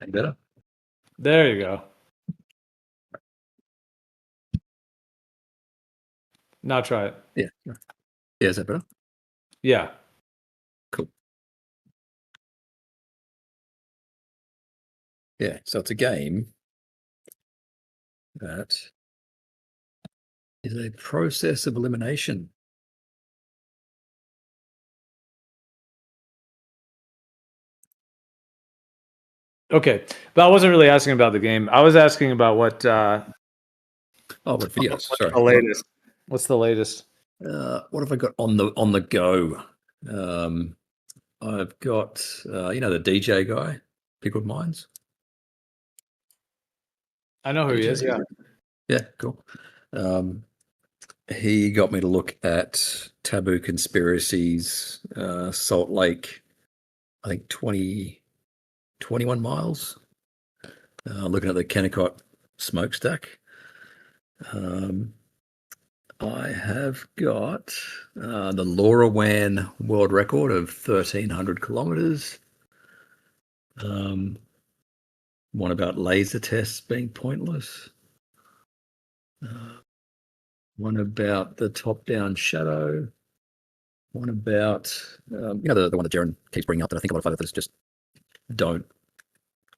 Any better? There you go. Now try it. Yeah. Yeah, is that better? Yeah. Cool. Yeah, so it's a game that is a process of elimination. Okay, but I wasn't really asking about the game. I was asking about what. What videos? Sorry. The latest. What's the latest? What have I got on the go? I've got the DJ guy, Pickled Minds. I know who DJ. he is. Yeah. Yeah, cool. He got me to look at Taboo Conspiracies, Salt Lake, I think 21 miles. Looking at the Kennecott smokestack. I have got the LoRaWAN world record of 1,300 kilometers. One about laser tests being pointless. One about the top-down shadow. One about the one that Jeran keeps bringing up that I think a lot of photographers just don't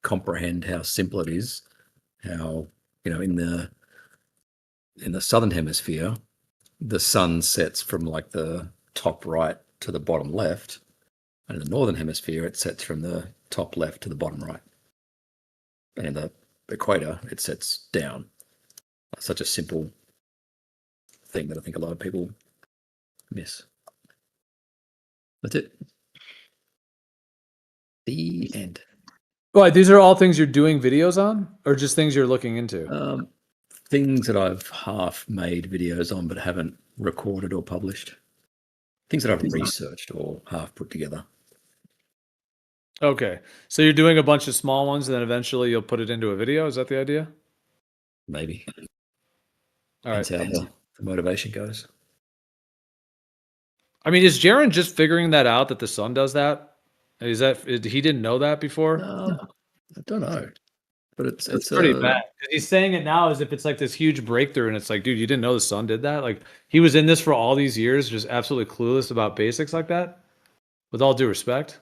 comprehend how simple it is. How in the southern hemisphere, the sun sets from like the top right to the bottom left, and in the northern hemisphere, it sets from the top left to the bottom right. And in the equator, it sets down. Such a simple thing that I think a lot of people miss. That's it. The end. Well, these are all things you're doing videos on, or just things you're looking into? Things that I've half made videos on but haven't recorded or published. Things that I've researched or half put together. Okay, so you're doing a bunch of small ones, and then eventually you'll put it into a video. Is that the idea? Maybe. All right. That's how the motivation goes. I mean, is Jeran just figuring that out that the sun does that? He didn't know that before? I don't know, but it's pretty bad. He's saying it now as if it's like this huge breakthrough, and it's like, dude, you didn't know the sun did that? Like, he was in this for all these years, just absolutely clueless about basics like that. With all due respect,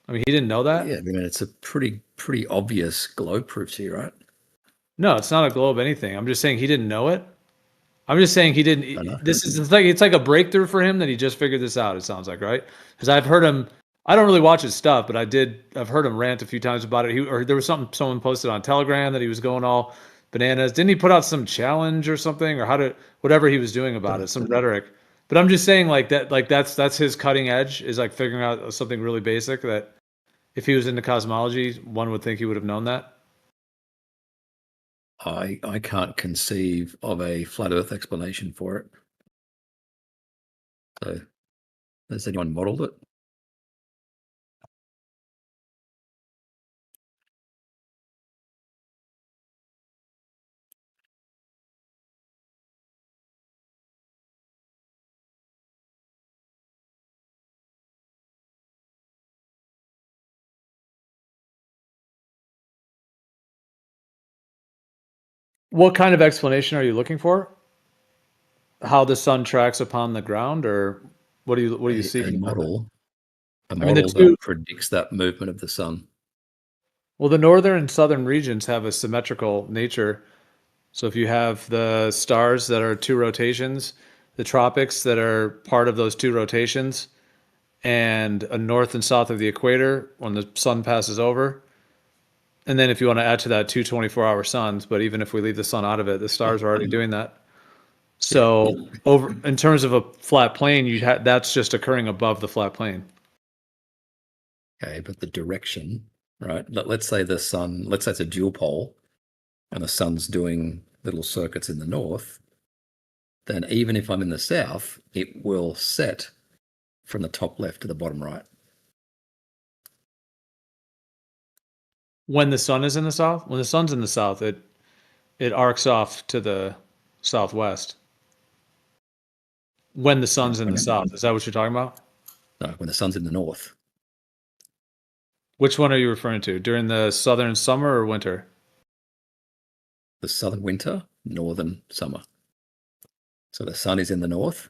I mean, he didn't know that. Yeah, I mean, it's a pretty obvious globe proof here, right? No, it's not a globe anything. I'm just saying he didn't know it. I'm just saying he didn't. It's like a breakthrough for him that he just figured this out. It sounds like, right? Because I've heard him. I don't really watch his stuff, but I've heard him rant a few times about it. Or there was something someone posted on Telegram that he was going all bananas. Didn't he put out some challenge or something, or whatever he was doing about it, some rhetoric? But I'm just saying, like that's his cutting edge, is like figuring out something really basic that if he was into cosmology, one would think he would have known that. I can't conceive of a flat Earth explanation for it. So, has anyone modeled it? What kind of explanation are you looking for? How the sun tracks upon the ground, or what are you seeking? A model the that predicts that movement of the sun. Well, the northern and southern regions have a symmetrical nature. So if you have the stars that are two rotations, the tropics that are part of those two rotations, and a north and south of the equator when the sun passes over. And then if you want to add to that 2 24-hour suns, but even if we leave the sun out of it, the stars are already doing that. So over in terms of a flat plane, that's just occurring above the flat plane. Okay, but the direction, right? Let's say the sun, let's say it's a dual pole and the sun's doing little circuits in the north, then even if I'm in the south, it will set from the top left to the bottom right. When the sun is in the south, when the sun's in the south, it arcs off to the southwest. When the sun's in the south, is that what you're talking about? No, when the sun's in the north. Which one are you referring to? During the southern summer or winter? The southern winter, northern summer. So the sun is in the north.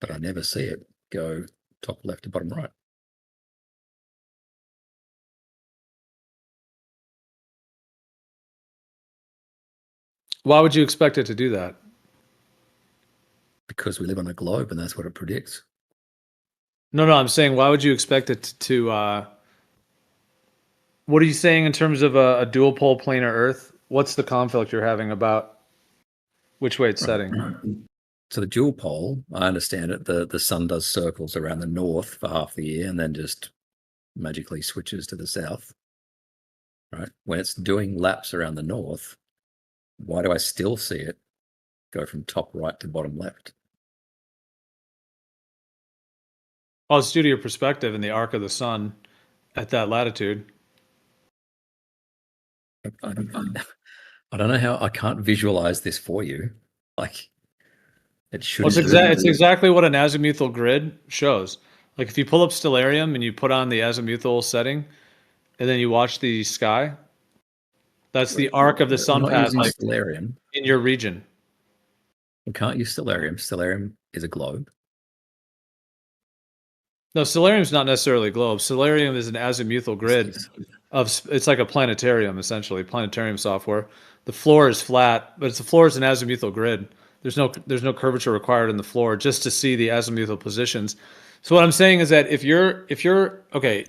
But I never see it go top left to bottom right. Why would you expect it to do that? Because we live on a globe and that's what it predicts. No, I'm saying why would you expect it to what are you saying in terms of a dual pole planar Earth? What's the conflict you're having about which way it's setting? So the dual pole, I understand it, the sun does circles around the north for half the year and then just magically switches to the south. Right? When it's doing laps around the north, why do I still see it go from top right to bottom left? Oh, it's due to your perspective in the arc of the sun at that latitude. I don't know how I can't visualize this for you. Like it should. Well, it's exactly what an azimuthal grid shows. Like if you pull up Stellarium and you put on the azimuthal setting, and then you watch the sky, that's the arc of the sun path, like Stellarium in your region. We can't use Stellarium. Stellarium is a globe. No, Stellarium is not necessarily a globe. Stellarium is an azimuthal grid it's like a planetarium, essentially, planetarium software. The floor is flat, but the floor is an azimuthal grid. There's no curvature required in the floor just to see the azimuthal positions. So what I'm saying is that if you're okay,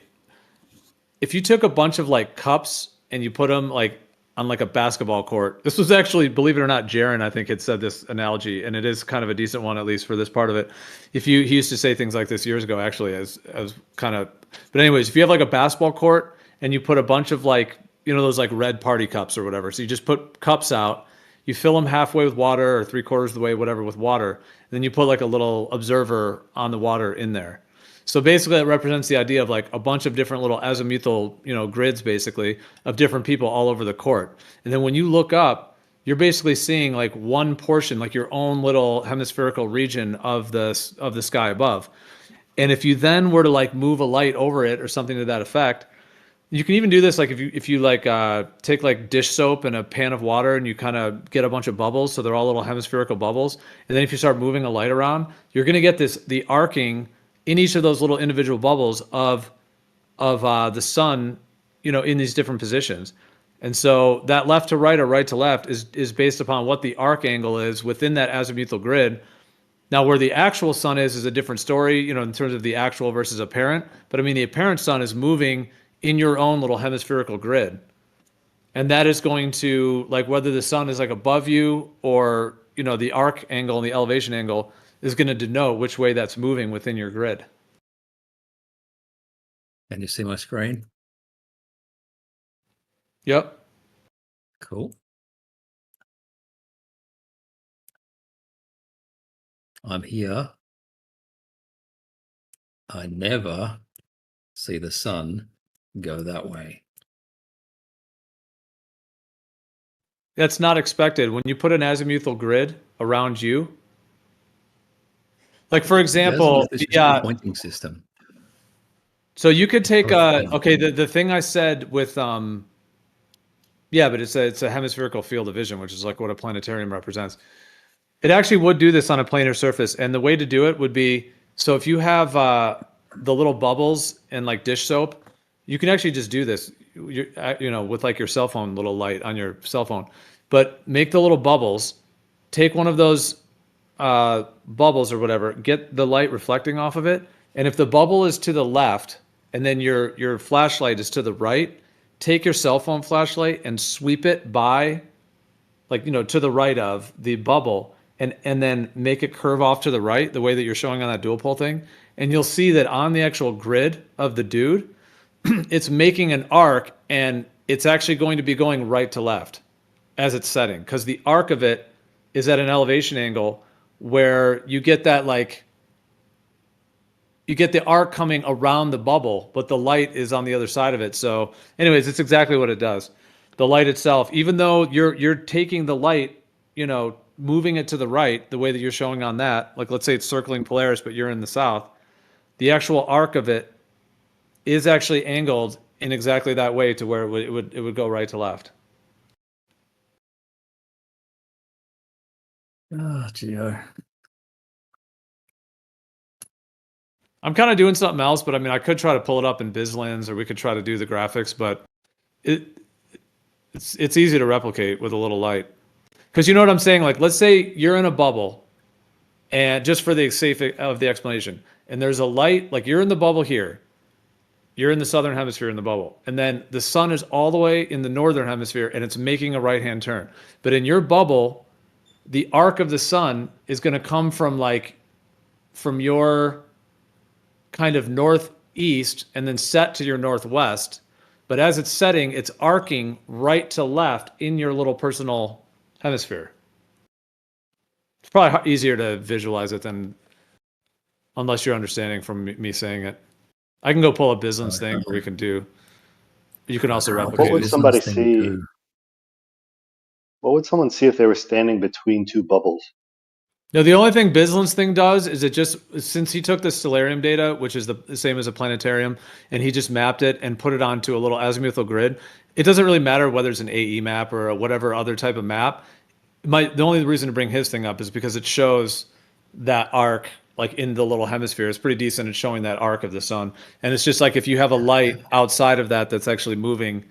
if you took a bunch of like cups and you put them like on like a basketball court, this was actually, believe it or not, Jeran, I think, had said this analogy, and it is kind of a decent one, at least for this part of it. He used to say things like this years ago, actually, as kind of, but anyways, if you have like a basketball court and you put a bunch of like, those like red party cups or whatever, so you just put cups out, you fill them halfway with water or 3/4 of the way, whatever, with water, and then you put like a little observer on the water in there. So basically that represents the idea of like a bunch of different little azimuthal, grids basically of different people all over the court. And then when you look up, you're basically seeing like one portion, like your own little hemispherical region of the sky above. And if you then were to like move a light over it or something to that effect, you can even do this like if you like take like dish soap and a pan of water and you kind of get a bunch of bubbles, so they're all little hemispherical bubbles. And then if you start moving a light around, you're going to get the arcing in each of those little individual bubbles of the sun, in these different positions. And so that left to right or right to left is based upon what the arc angle is within that azimuthal grid. Now, where the actual sun is a different story, in terms of the actual versus apparent. But I mean, the apparent sun is moving in your own little hemispherical grid. And that is going to, like, whether the sun is like above you or, the arc angle and the elevation angle is going to denote which way that's moving within your grid. Can you see my screen? Yep. Cool. I'm here. I never see the sun go that way. That's not expected. When you put an azimuthal grid around you, like for example, the pointing system. So you could take the thing I said with but it's a hemispherical field of vision, which is like what a planetarium represents. It actually would do this on a planar surface, and the way to do it would be, so if you have the little bubbles and like dish soap, you can actually just do this, with like your cell phone little light on your cell phone, but make the little bubbles, take one of those bubbles or whatever, get the light reflecting off of it, and if the bubble is to the left and then your flashlight is to the right, take your cell phone flashlight and sweep it by, like, to the right of the bubble, and then make it curve off to the right, the way that you're showing on that dual pole thing, and you'll see that on the actual grid of the dude, it's making an arc, and it's actually going to be going right to left as it's setting, because the arc of it is at an elevation angle where you get that, like, you get the arc coming around the bubble, but the light is on the other side of it. So anyways, it's exactly what it does. The light itself, even though you're taking the light, moving it to the right, the way that you're showing on that, like let's say it's circling Polaris, but you're in the south, the actual arc of it is actually angled in exactly that way to where it would go right to left. Oh, Geo. I'm kind of doing something else, but I mean, I could try to pull it up in BizLens, or we could try to do the graphics, but it's easy to replicate with a little light. Because you know what I'm saying? Like, let's say you're in a bubble, and just for the sake of the explanation, and there's a light, like you're in the bubble here. You're in the southern hemisphere in the bubble. And then the sun is all the way in the northern hemisphere, and it's making a right-hand turn. But in your bubble, the arc of the sun is going to come from your kind of northeast and then set to your northwest. But as it's setting, it's arcing right to left in your little personal hemisphere. It's probably easier to visualize it than, unless you're understanding from me saying it. I can go pull a BizLens thing where we can do. You can also replicate. What would somebody see? What would someone see if they were standing between two bubbles? No, the only thing BizLens thing does is it just, since he took the stellarium data, which is the same as a planetarium, and he just mapped it and put it onto a little azimuthal grid, it doesn't really matter whether it's an AE map or whatever other type of map. The only reason to bring his thing up is because it shows that arc like in the little hemisphere. It's pretty decent at showing that arc of the sun. And it's just like if you have a light outside of that that's actually moving,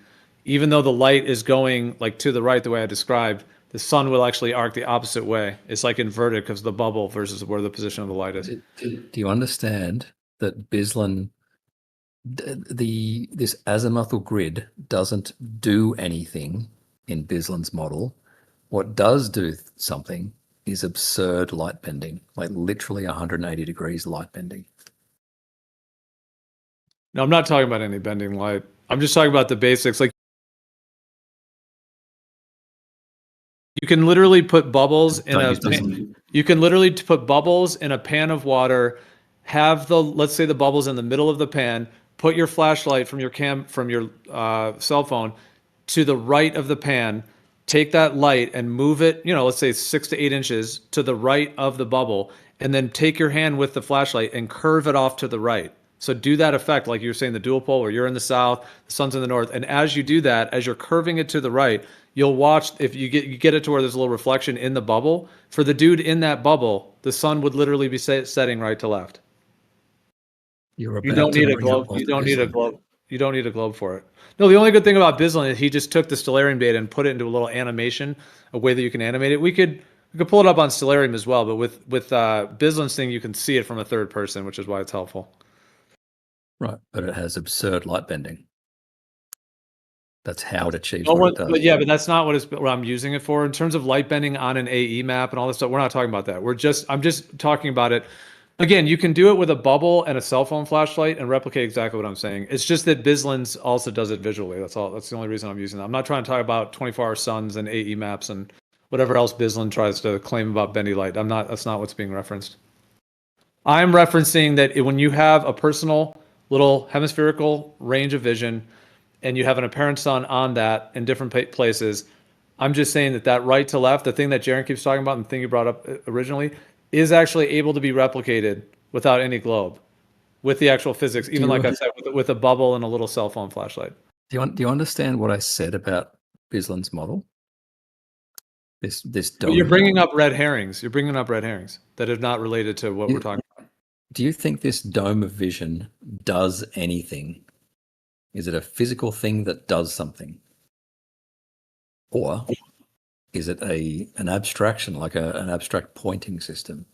even though the light is going like to the right the way I described, the sun will actually arc the opposite way. It's like inverted because of the bubble versus where the position of the light is. Do you understand that BizLens, this azimuthal grid doesn't do anything in BizLens model? What does do something is absurd light bending, like literally 180 degrees light bending. No, I'm not talking about any bending light. I'm just talking about the basics. Like, you can literally put bubbles in you can literally put bubbles in a pan of water, have let's say the bubbles in the middle of the pan, put your flashlight from your cell phone to the right of the pan, take that light and move it, let's say 6 to 8 inches to the right of the bubble, and then take your hand with the flashlight and curve it off to the right. So do that effect, like you were saying, the dual pole, where you're in the south, the sun's in the north. And as you do that, as you're curving it to the right, you'll watch, if you get it to where there's a little reflection in the bubble, for the dude in that bubble, the sun would literally be setting right to left. You don't need a globe. You don't need a globe. You don't need a globe for it. No, the only good thing about BizLens is he just took the stellarium data and put it into a little animation, a way that you can animate it. We could pull it up on stellarium as well, but with BizLens thing, you can see it from a third person, which is why it's helpful. Right, but it has absurd light bending. That's how it achieves what it does. But yeah, but that's not what I'm using it for. In terms of light bending on an AE map and all this stuff, we're not talking about that. I'm just talking about it. Again, you can do it with a bubble and a cell phone flashlight and replicate exactly what I'm saying. It's just that BizLens also does it visually. That's all. That's the only reason I'm using that. I'm not trying to talk about 24-hour suns and AE maps and whatever else BizLens tries to claim about bendy light. That's not what's being referenced. I'm referencing that when you have a personal little hemispherical range of vision and you have an apparent sun on that in different places, I'm just saying that right to left, the thing that Jeran keeps talking about and the thing you brought up originally, is actually able to be replicated without any globe, with the actual physics, even like I said, with a bubble and a little cell phone flashlight. Do you understand what I said about BizLens model? This dome. You're bringing up red herrings. You're bringing up red herrings that are not related to what we're talking about. Do you think this dome of vision does anything? Is it a physical thing that does something? Or is it an abstraction, like an abstract pointing system,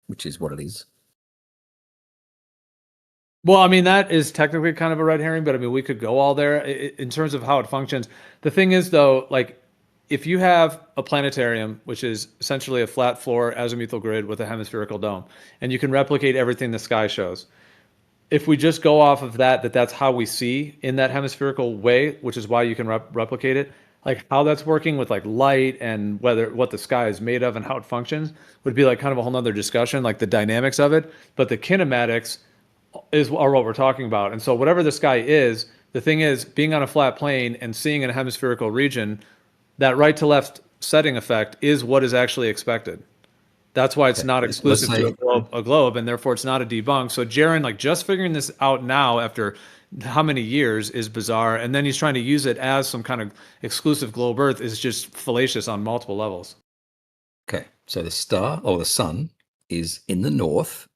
which is what it is? Well, I mean, that is technically kind of a red herring, but I mean, we could go all there in terms of how it functions. The thing is, though, like if you have a planetarium, which is essentially a flat floor azimuthal grid with a hemispherical dome, and you can replicate everything the sky shows. If we just go off of that's how we see in that hemispherical way, which is why you can replicate it, like how that's working with like light and what the sky is made of and how it functions would be like kind of a whole nother discussion, like the dynamics of it. But the kinematics are what we're talking about. And so whatever the sky is, the thing is being on a flat plane and seeing in a hemispherical region, that right to left setting effect is what is actually expected. That's why it's not exclusive to a globe, and therefore it's not a debunk. So Jeran, like, just figuring this out now after how many years is bizarre, and then he's trying to use it as some kind of exclusive globe Earth is just fallacious on multiple levels. Okay, so the star or the sun is in the north,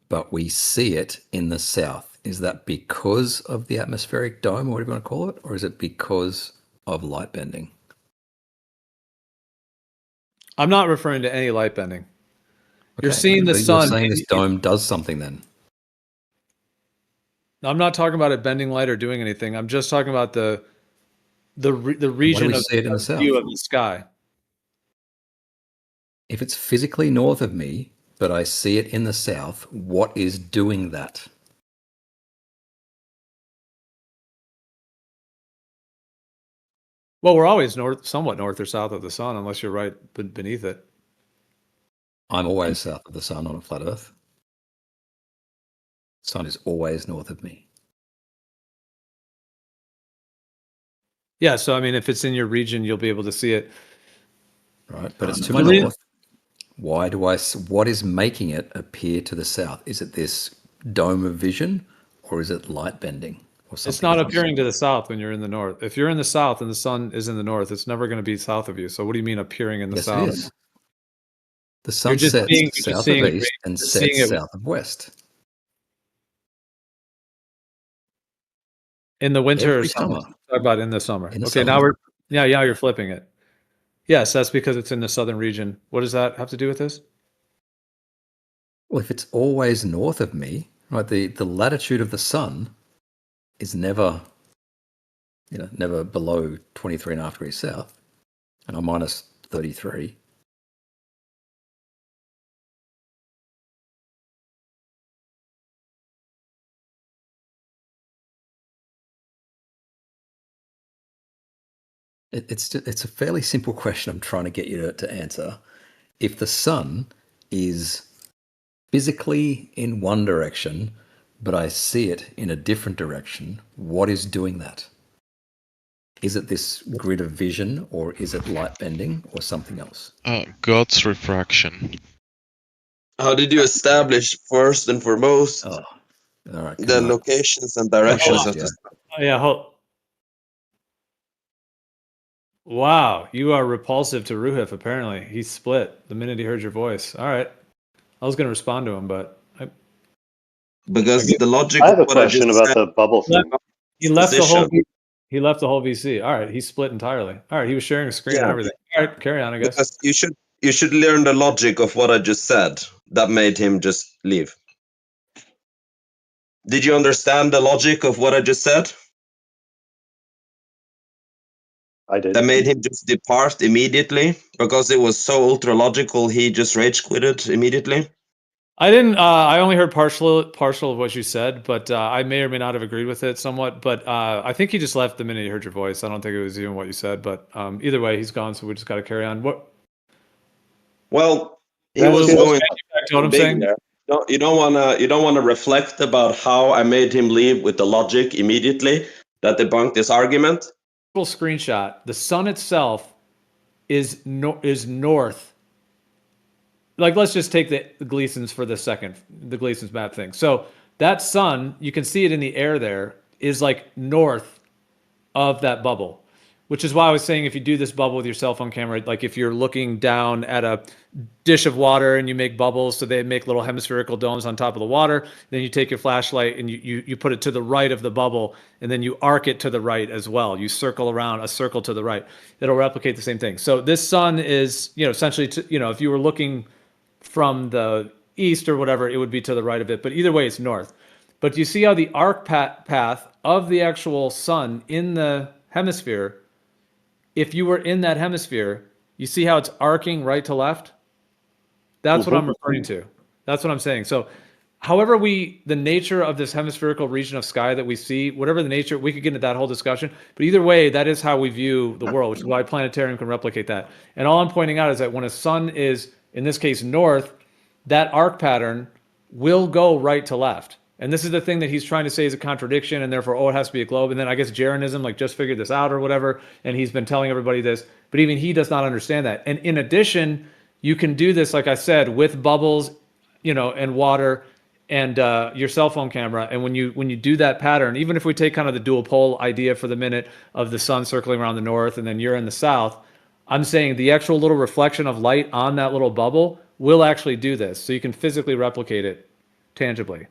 but we see it in the south. Is that because of the atmospheric dome, or whatever you want to call it, or is it because of light bending? I'm not referring to any light bending. Okay, you're seeing the sun. You're saying this dome does something then? I'm not talking about it bending light or doing anything. I'm just talking about the region of see it in the south? view of the sky. If it's physically north of me, but I see it in the south, what is doing that? Well, we're always somewhat north or south of the sun, unless you're right beneath it. I'm always south of the sun on a flat Earth. The sun is always north of me. Yeah, so I mean, if it's in your region, you'll be able to see it. Right, but it's to the north. What is making it appear to the south? Is it this dome of vision, or is it light bending? It's not appearing to the south when you're in the north. If you're in the south and the sun is in the north, it's never going to be south of you. So what do you mean appearing in the south? It is. The sun sets south of east and sets south of west. In the winter Every or summer. summer. Talk about in the summer. In the okay, summer. now you're flipping it. Yes, that's because it's in the southern region. What does that have to do with this? Well, if it's always north of me, right, the latitude of the sun is never below 23.5 degrees south, and I'm minus 33. It's a fairly simple question I'm trying to get you to answer. If the sun is physically in one direction, but I see it in a different direction, what is doing that? Is it this grid of vision, or is it light bending, or something else? God's refraction. How did you establish first and foremost all right, the locations and directions of the sun? Yeah, wow, you are repulsive to Roohif, apparently. He split the minute he heard your voice. All right. I was going to respond to him, but... Because the logic... I have a question about the bubble thing. He left the whole VC. All right, he split entirely. All right, he was sharing a screen and everything. All right, carry on, I guess. Because you should learn the logic of what I just said. That made him just leave. Did you understand the logic of what I just said? I did. That made him just depart immediately because it was so ultra logical. He just rage quitted immediately. I didn't. I only heard partial of what you said, but I may or may not have agreed with it somewhat. But I think he just left the minute he heard your voice. I don't think it was even what you said. But either way, he's gone, so we just got to carry on. What? Well, he was going. What I'm saying. No, you don't wanna reflect about how I made him leave with the logic immediately that debunked this argument. Screenshot. The sun itself is north. Like, let's just take the Gleasons for the second, the Gleasons map thing. So that sun, you can see it in the air there, is like north of that bubble, which is why I was saying if you do this bubble with your cell phone camera, like if you're looking down at a dish of water and you make bubbles, so they make little hemispherical domes on top of the water, then you take your flashlight and you put it to the right of the bubble, and then you arc it to the right as well. You circle around a circle to the right. It'll replicate the same thing. So this sun is, essentially, if you were looking from the east or whatever, it would be to the right of it. But either way, it's north. But you see how the arc path of the actual sun in the hemisphere, if you were in that hemisphere, you see how it's arcing right to left? That's what I'm referring to. That's what I'm saying. So however the nature of this hemispherical region of sky that we see, whatever the nature, we could get into that whole discussion. But either way, that is how we view the world, which is why planetarium can replicate that. And all I'm pointing out is that when a sun is, in this case, north, that arc pattern will go right to left. And this is the thing that he's trying to say is a contradiction, and therefore, it has to be a globe. And then I guess Jeranism like just figured this out or whatever, and he's been telling everybody this, but even he does not understand that. And in addition, you can do this, like I said, with bubbles, and water, and your cell phone camera. And when you do that pattern, even if we take kind of the dual pole idea for the minute of the sun circling around the north and then you're in the south, I'm saying the actual little reflection of light on that little bubble will actually do this. So you can physically replicate it tangibly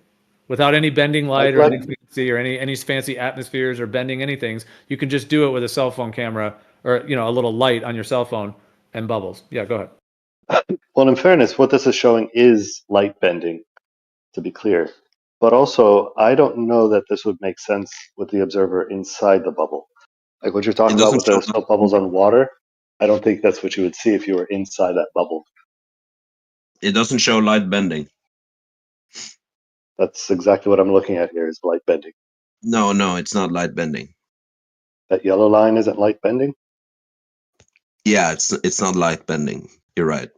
without any bending light or any fancy or any fancy atmospheres or bending anything. You can just do it with a cell phone camera or a little light on your cell phone and bubbles. Yeah, go ahead. Well, in fairness, what this is showing is light bending, to be clear. But also, I don't know that this would make sense with the observer inside the bubble. Like what you're talking about with the soap bubbles on water, I don't think that's what you would see if you were inside that bubble. It doesn't show light bending. That's exactly what I'm looking at here is light bending. No, it's not light bending. That yellow line isn't light bending? Yeah, it's not light bending. You're right.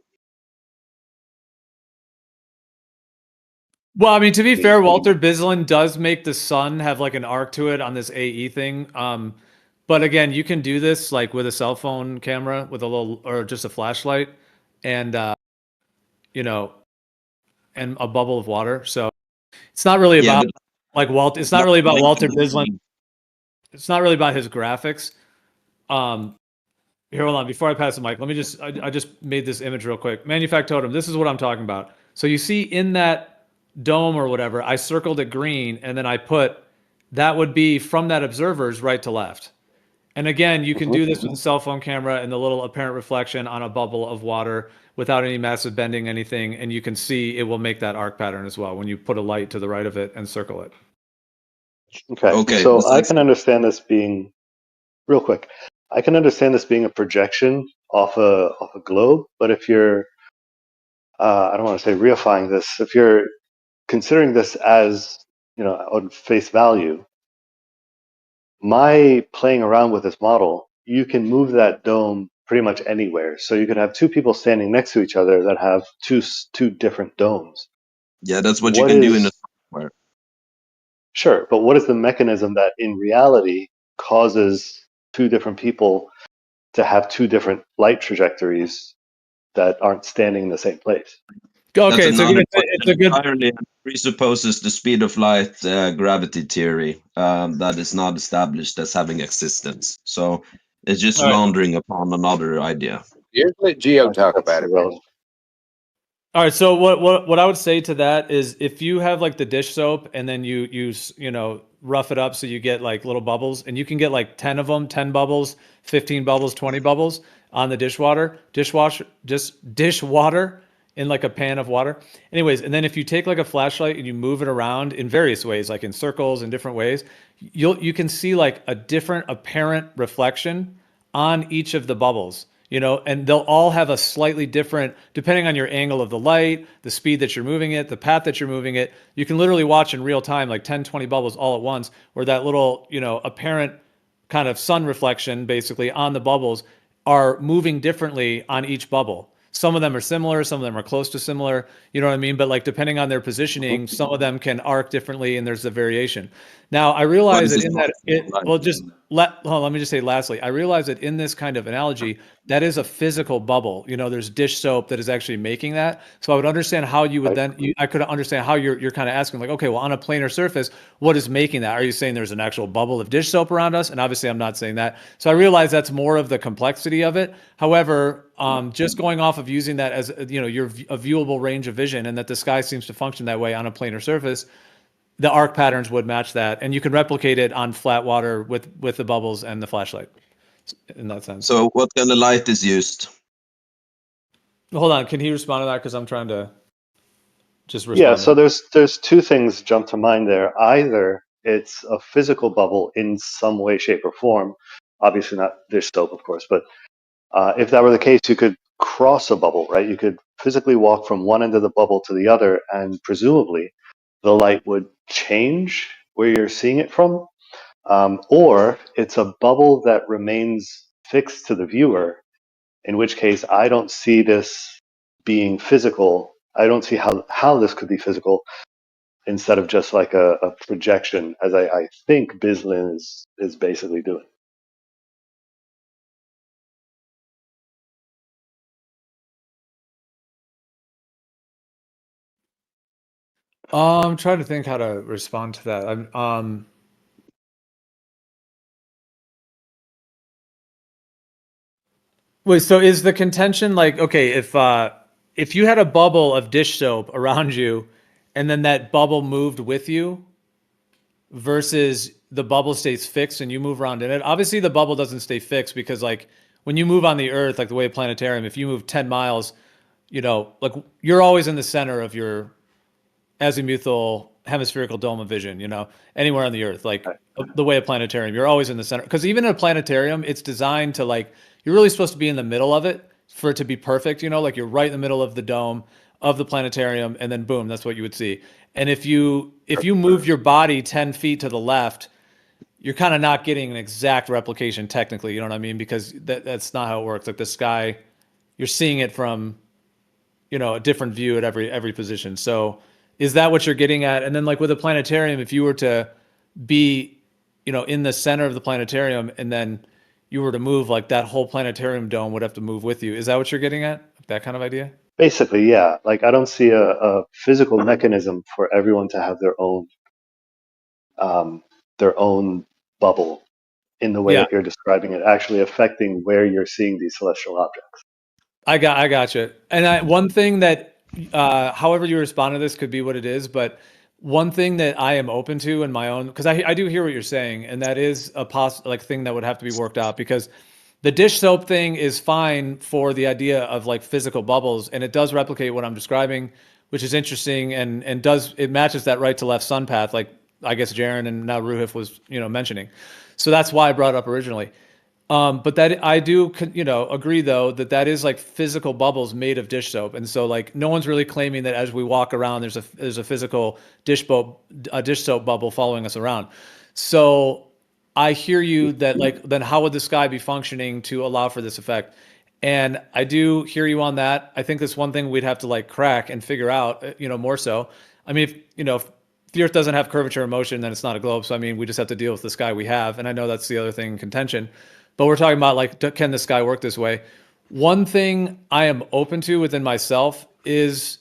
Well, I mean, to be fair, Walter Bislin does make the sun have like an arc to it on this AE thing. But again, you can do this like with a cell phone camera with a little or just a flashlight and and a bubble of water. So it's not really about like Walt. It's not really about Walter Bislin. It's not really about his graphics. Here, hold on. Before I pass the mic, let me just. I just made this image real quick. Manufactotum. This is what I'm talking about. So you see in that dome or whatever, I circled it green, and then I put that would be from that observer's right to left. And again, you can do this with a cell phone camera and the little apparent reflection on a bubble of water without any massive bending, anything, and you can see it will make that arc pattern as well when you put a light to the right of it and circle it. Okay. So I can understand this being real quick. I can understand this being a projection off a globe, but if you're, I don't want to say reifying this, if you're considering this as on face value, my playing around with this model, you can move that dome pretty much anywhere. So you could have two people standing next to each other that have two different domes. Yeah, that's what you can do in the software. Sure, but what is the mechanism that in reality causes two different people to have two different light trajectories that aren't standing in the same place? Okay, it's a good. Entirely presupposes the speed of light gravity theory that is not established as having existence. So it's just laundering upon another idea. Here's what Geo talk about it. All right, so what I would say to that is if you have like the dish soap and then you use rough it up so you get like little bubbles, and you can get like 10 of them, 10 bubbles, 15 bubbles, 20 bubbles on the dishwater in like a pan of water. Anyways, and then if you take like a flashlight and you move it around in various ways, like in circles and different ways, you can see like a different apparent reflection on each of the bubbles. And they'll all have a slightly different, depending on your angle of the light, the speed that you're moving it, the path that you're moving it. You can literally watch in real time, like 10, 20 bubbles all at once, where that little, apparent kind of sun reflection basically on the bubbles are moving differently on each bubble. Some of them are similar, some of them are close to similar, you know what I mean? But like depending on their positioning, some of them can arc differently and there's a variation. Now I realize that in that, let me just say lastly, I realize that in this kind of analogy, that is a physical bubble. There's dish soap that is actually making that. So I would understand how you would I could understand how you're kind of asking like, okay, well on a planar surface, what is making that? Are you saying there's an actual bubble of dish soap around us? And obviously I'm not saying that. So I realize that's more of the complexity of it. However, just going off of using that as a viewable range of vision, and that the sky seems to function that way on a planar surface, the arc patterns would match that, and you can replicate it on flat water with the bubbles and the flashlight in that sense. So what kind of light is used? Hold on, can he respond to that? Because I'm trying to just respond. Yeah, so there's two things jump to mind there. Either it's a physical bubble in some way, shape, or form. Obviously not dish soap, of course, but if that were the case, you could cross a bubble, right? You could physically walk from one end of the bubble to the other, and presumably the light would change where you're seeing it from. Or it's a bubble that remains fixed to the viewer, in which case I don't see this being physical. I don't see how this could be physical. instead of just like a projection, as I think Bislin is basically doing. I'm trying to think how to respond to that. Wait, so is the contention like, okay, if you had a bubble of dish soap around you and then that bubble moved with you versus the bubble stays fixed and you move around in it? Obviously the bubble doesn't stay fixed because like when you move on the earth, like the way of planetarium, if you move 10 miles, like you're always in the center of your azimuthal hemispherical dome of vision, anywhere on the earth, like the way of planetarium, you're always in the center. Because even in a planetarium, it's designed to like, you're really supposed to be in the middle of it for it to be perfect, like you're right in the middle of the dome of the planetarium, and then boom, that's what you would see. And if you move your body 10 feet to the left, you're kind of not getting an exact replication technically, you know what I mean? Because that's not how it works. Like the sky, you're seeing it from, a different view at every position. So is that what you're getting at? And then like with a planetarium, if you were to be, in the center of the planetarium and then you were to move, like that whole planetarium dome would have to move with you. Is that what you're getting at? That kind of idea? Basically, yeah. Like I don't see a physical mechanism for everyone to have their own bubble in the way that you're describing it, actually affecting where you're seeing these celestial objects. I got you. And one thing that, however you respond to this could be what it is, but one thing that I am open to in my own, because I do hear what you're saying, and that is a thing that would have to be worked out, because the dish soap thing is fine for the idea of like physical bubbles, and it does replicate what I'm describing, which is interesting, and it matches that right to left sun path, like I guess Jeran and now Roohif was mentioning. So that's why I brought it up originally. But that I do, agree though that is like physical bubbles made of dish soap, and so like no one's really claiming that as we walk around, there's a physical dish soap bubble following us around. So I hear you that like then how would the sky be functioning to allow for this effect? And I do hear you on that. I think that's one thing we'd have to like crack and figure out, more so. I mean, if the Earth doesn't have curvature or motion, then it's not a globe. So I mean, we just have to deal with the sky we have, and I know that's the other thing in contention. But we're talking about like, can the sky work this way? One thing I am open to within myself is,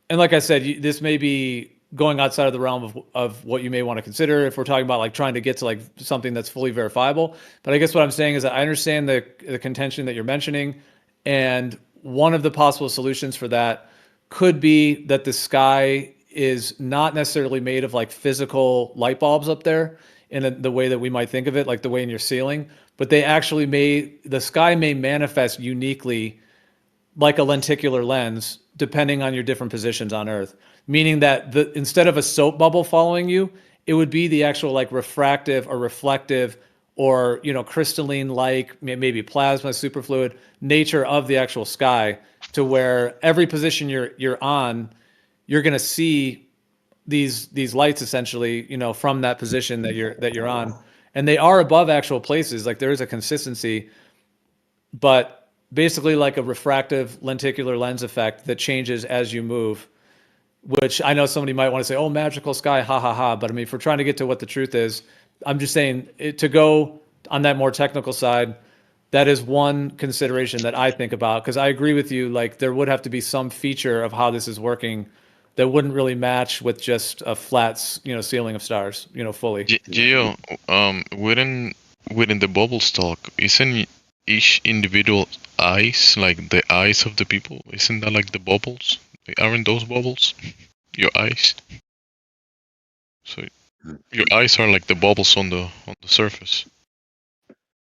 and like I said, this may be going outside of the realm of what you may want to consider if we're talking about like trying to get to like something that's fully verifiable. But I guess what I'm saying is that I understand the contention that you're mentioning. And one of the possible solutions for that could be that the sky is not necessarily made of like physical light bulbs up there in the way that we might think of it, like the way in your ceiling, but the sky may manifest uniquely like a lenticular lens, depending on your different positions on Earth. Meaning that instead of a soap bubble following you, it would be the actual like refractive or reflective or crystalline like maybe plasma, superfluid nature of the actual sky, to where every position you're on, you're going to see these lights essentially, from that position that you're on, and they are above actual places. Like there is a consistency, but basically like a refractive lenticular lens effect that changes as you move. Which I know somebody might want to say, "Oh, magical sky, ha ha ha." But I mean, if we're trying to get to what the truth is, I'm just saying to go on that more technical side. That is one consideration that I think about, because I agree with you. Like there would have to be some feature of how this is working that wouldn't really match with just a flat, ceiling of stars, fully. Geo, within the bubble stock, isn't each individual eyes like the eyes of the people? Isn't that like the bubbles? Aren't those bubbles your eyes? So your eyes are like the bubbles on the surface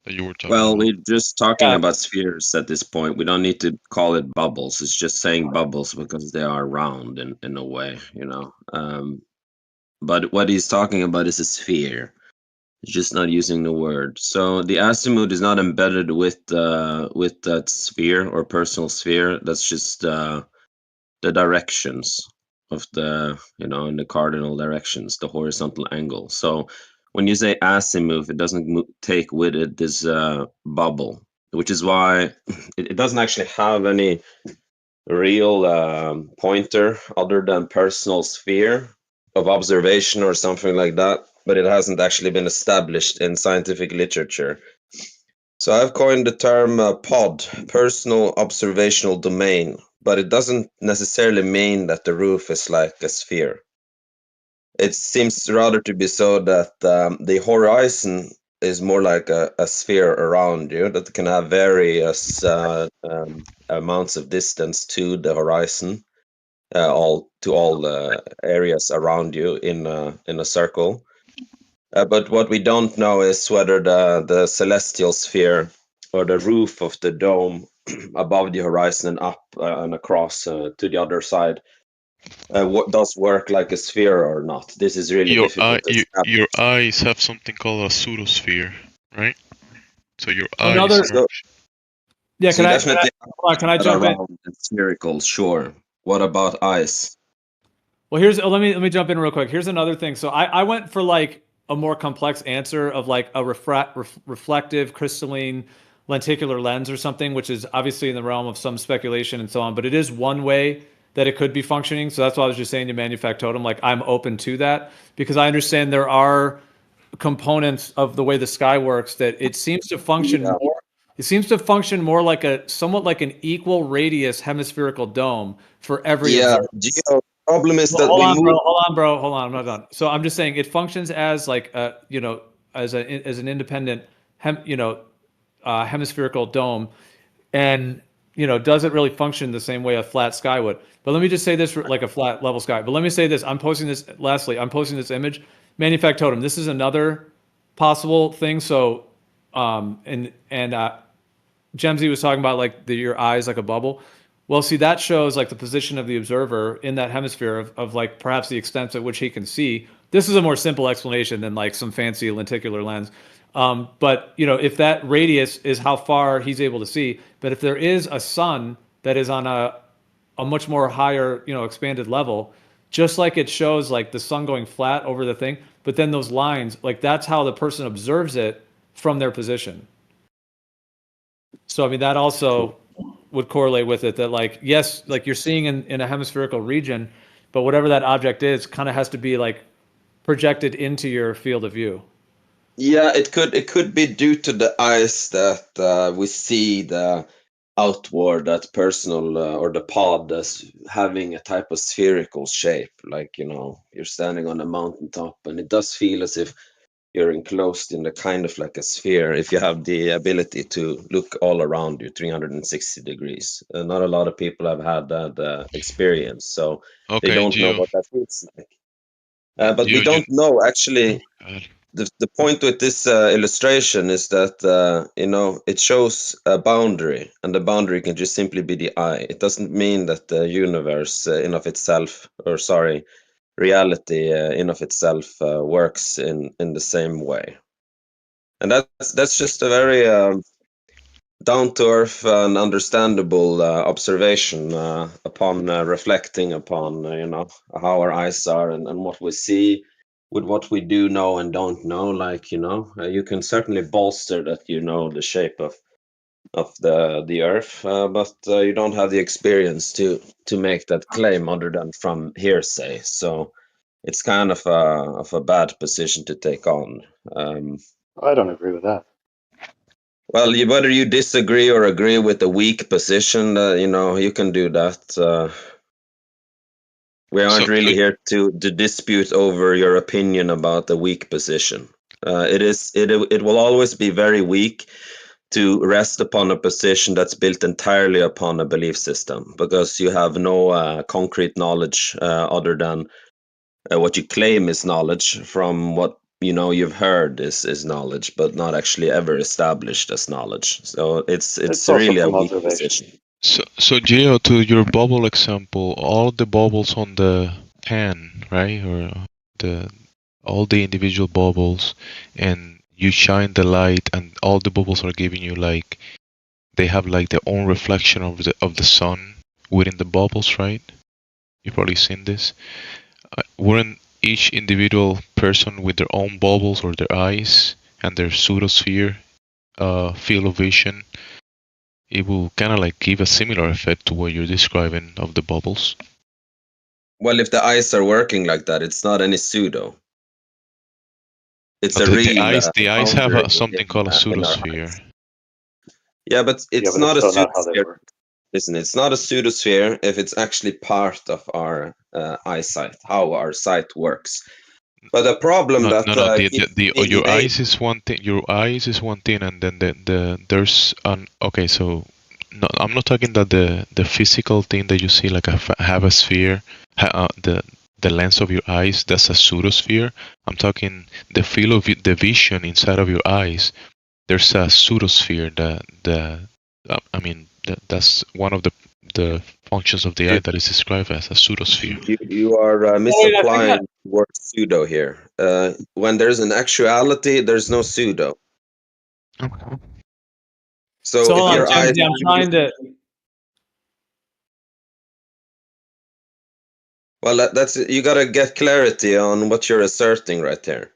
that you were talking Well, about. we're just talking about spheres at this point. We don't need to call it bubbles. It's just saying bubbles because they are round in a way, But what he's talking about is a sphere. He's just not using the word. So the azimuth is not embedded with that sphere or personal sphere. That's just the directions of the in the cardinal directions, the horizontal angle. So when you say azimuth, it doesn't take with it this bubble, which is why it doesn't actually have any real pointer other than personal sphere of observation or something like that, but it hasn't actually been established in scientific literature. So I've coined the term POD, personal observational domain, but it doesn't necessarily mean that the roof is like a sphere. It seems rather to be so that the horizon is more like a sphere around you that can have various amounts of distance to the horizon, all areas around you in a circle. But what we don't know is whether the celestial sphere or the roof of the dome above the horizon and up and across to the other side what does work like a sphere or not. This is really difficult to establish. Your eyes have something called a pseudosphere, right? So your Another- eyes are... Yeah, So can I jump in? Spherical, sure. What about eyes? Well, here's let me jump in real quick. Here's another thing. So I went for like a more complex answer of like a reflective crystalline lenticular lens or something, which is obviously in the realm of some speculation and so on. But it is one way that it could be functioning. So that's why I was just saying to Manufactotum, like I'm open to that because I understand there are components of the way the sky works that it seems to function more. It seems to function more like somewhat like an equal radius hemispherical dome for every observer. Geo, problem is that hold on, bro. I'm not done. So I'm just saying it functions as like as an independent hemispherical dome, and does it really function the same way a flat sky would? But let me just say this, like a flat level sky. But let me say this. I'm posting this image. Manufactotum. This is another possible thing. So, Gemsy was talking about like your eyes like a bubble. Well, see, that shows like the position of the observer in that hemisphere of like perhaps the extent at which he can see. This is a more simple explanation than like some fancy lenticular lens. But if that radius is how far he's able to see, but if there is a sun that is on a much more higher, expanded level, just like it shows like the sun going flat over the thing, but then those lines, like that's how the person observes it from their position. So, I mean, that also would correlate with it that like, yes, like you're seeing in a hemispherical region, but whatever that object is kind of has to be like projected into your field of view. Yeah, it could be due to the eyes that we see the outward, that personal or the pod as having a type of spherical shape, like you're standing on a mountaintop, and it does feel as if you're enclosed in the kind of like a sphere if you have the ability to look all around you 360 degrees. Not a lot of people have had that experience, so they don't know what that feels like. But we don't know actually. The point with this illustration is that it shows a boundary, and the boundary can just simply be the eye. It doesn't mean that the universe in of itself, or sorry, reality in of itself works in the same way. And that's just a very down to earth and understandable observation upon reflecting upon how our eyes are and what we see with what we do know and don't know. Like you can certainly bolster that the shape of the earth, but you don't have the experience to make that claim other than from hearsay. So it's kind of a bad position to take on. I don't agree with that. Well, whether you disagree or agree with the weak position, you can do that. We aren't really here to dispute over your opinion about the weak position. It will always be very weak to rest upon a position that's built entirely upon a belief system, because you have no concrete knowledge other than what you claim is knowledge from what you've heard is knowledge, but not actually ever established as knowledge. So it's really a weak position. So Geo, to your bubble example, all the bubbles on the pan, right, or all the individual bubbles, and you shine the light, and all the bubbles are giving you like they have like their own reflection of the sun within the bubbles, right? You've probably seen this. Wouldn't each individual person with their own bubbles or their eyes and their pseudosphere field of vision it will kind of like give a similar effect to what you're describing of the bubbles. Well, if the eyes are working like that, it's not any pseudo. It's a The real. eyes have boundary something called a in our pseudosphere. eyes. Yeah, but it's but not it's a still not how they pseudosphere. work. Listen, it's not a pseudosphere if it's actually part of our eyesight, how our sight works. But the problem No, that no, no. keeps being Your made. eyes is one thing. Your eyes is one thing, and then there's an okay. So, no, I'm not talking that the physical thing that you see, like have a sphere, the lens of your eyes. That's a pseudosphere. I'm talking the field of the vision inside of your eyes. There's a pseudosphere. I mean, that's one of the functions of the eye that is described as a pseudosphere. You are misapplying the word pseudo here. When there's an actuality, there's no pseudo. Okay. So hold if on, your eyes, Timothy, I'm trying to. well, that's you got to get clarity on what you're asserting right there.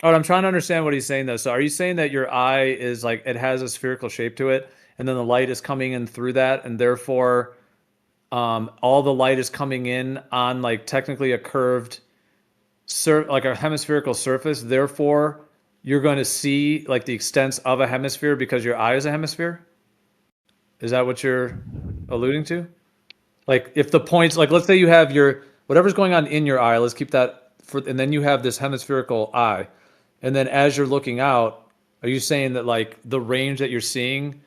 Oh, I'm trying to understand what he's saying though. So, are you saying that your eye is like it has a spherical shape to it, and then the light is coming in through that, and therefore, all the light is coming in on like technically a curved, like a hemispherical surface. Therefore, you're going to see like the extents of a hemisphere because your eye is a hemisphere. Is that what you're alluding to? Like if the points, like let's say you have your whatever's going on in your eye. Let's keep that for, and then you have this hemispherical eye. And then as you're looking out, are you saying that like the range that you're seeing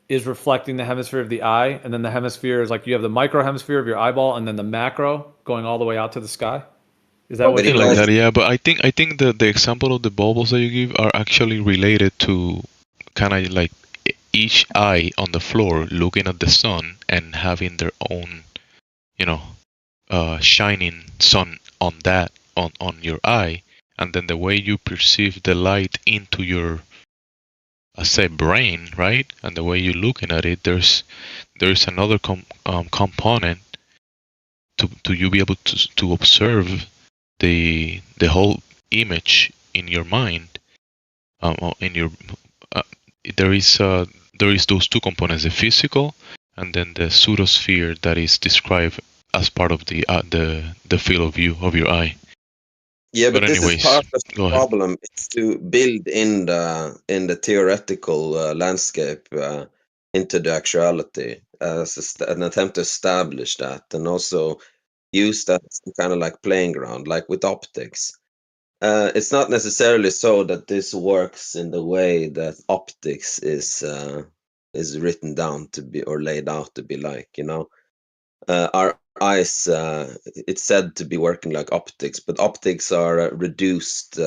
is reflecting the hemisphere of the eye, and then the hemisphere is like you have the micro hemisphere of your eyeball, and then the macro going all the way out to the sky? Is that what Something you're like also- that, yeah. But I think the example of the bubbles that you give are actually related to kind of like each eye on the floor looking at the sun and having their own, shining sun on that on your eye, and then the way you perceive the light into your, I say, brain, right? And the way you're looking at it, there's another component to you be able to observe the whole image in your mind, or in your uh, there is those two components, the physical and then the pseudosphere that is described as part of the field of view of your eye. Yeah, but this is anyways, part of the go ahead. problem. It's to build in the theoretical landscape into the actuality as an attempt to establish that, and also use that as some kind of like playing ground, like with optics. It's not necessarily so that this works in the way that optics is written down to be or laid out to be like. Our eyes, it's said to be working like optics, but optics are reduced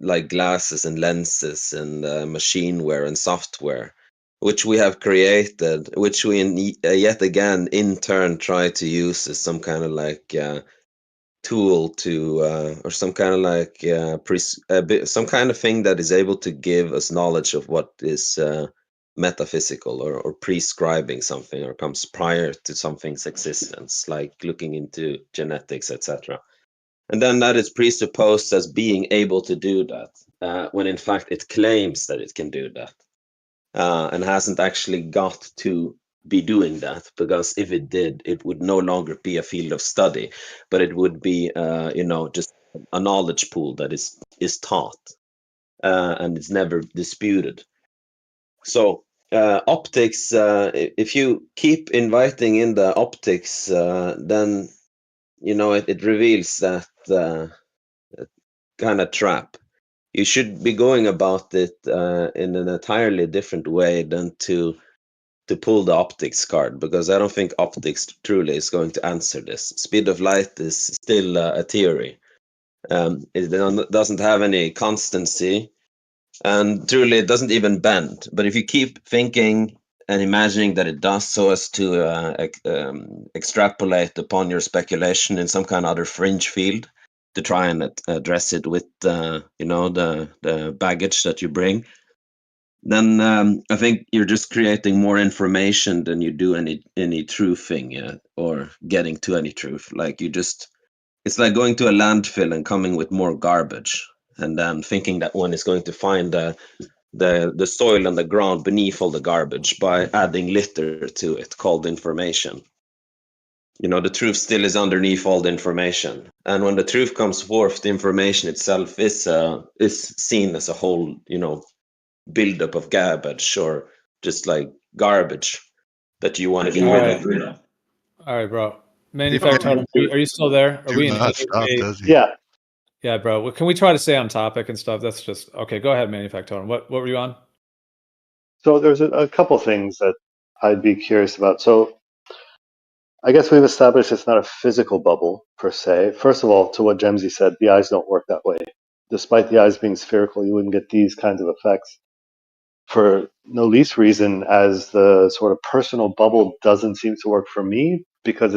like glasses and lenses and machineware and software, which we have created, which we yet again in turn try to use as some kind of like tool to or some kind of like some kind of thing that is able to give us knowledge of what is metaphysical or prescribing something or comes prior to something's existence, like looking into genetics, etc. And then that is presupposed as being able to do that, when in fact it claims that it can do that, and hasn't actually got to be doing that, because if it did, it would no longer be a field of study, but it would be, just a knowledge pool that is taught, and it's never disputed. So optics, if you keep inviting in the optics, then it reveals that kind of trap. You should be going about it in an entirely different way than to pull the optics card, because I don't think optics truly is going to answer this. Speed of light is still a theory. It doesn't have any constancy, and truly it doesn't even bend. But if you keep thinking and imagining that it does, so as to extrapolate upon your speculation in some kind of other fringe field to try and address it with the baggage that you bring, then I think you're just creating more information than you do any truthing, or getting to any truth. Like it's like going to a landfill and coming with more garbage, and then thinking that one is going to find the soil and the ground beneath all the garbage by adding litter to it called information. You know, the truth still is underneath all the information, and when the truth comes forth, the information itself is seen as a whole, you know, buildup of garbage, or just like garbage that you want to get rid of. All right, bro. Manufacturer, are you still there? Are we in not stop, does he? Yeah. Yeah, bro. Well, can we try to stay on topic and stuff? That's just okay. Go ahead, Manufacturer. What were you on? So there's a couple things that I'd be curious about. So I guess we've established it's not a physical bubble per se. First of all, to what Gemsy said, the eyes don't work that way. Despite the eyes being spherical, you wouldn't get these kinds of effects. For no least reason, as the sort of personal bubble doesn't seem to work for me, because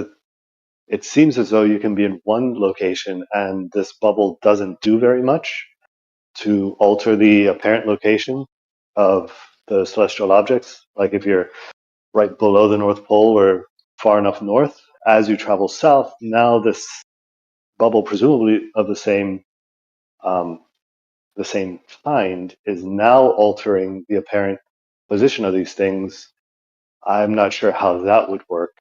it seems as though you can be in one location and this bubble doesn't do very much to alter the apparent location of the celestial objects. Like if you're right below the North Pole or far enough north, as you travel south, now this bubble, presumably of the same kind, is now altering the apparent position of these things. I'm not sure how that would work.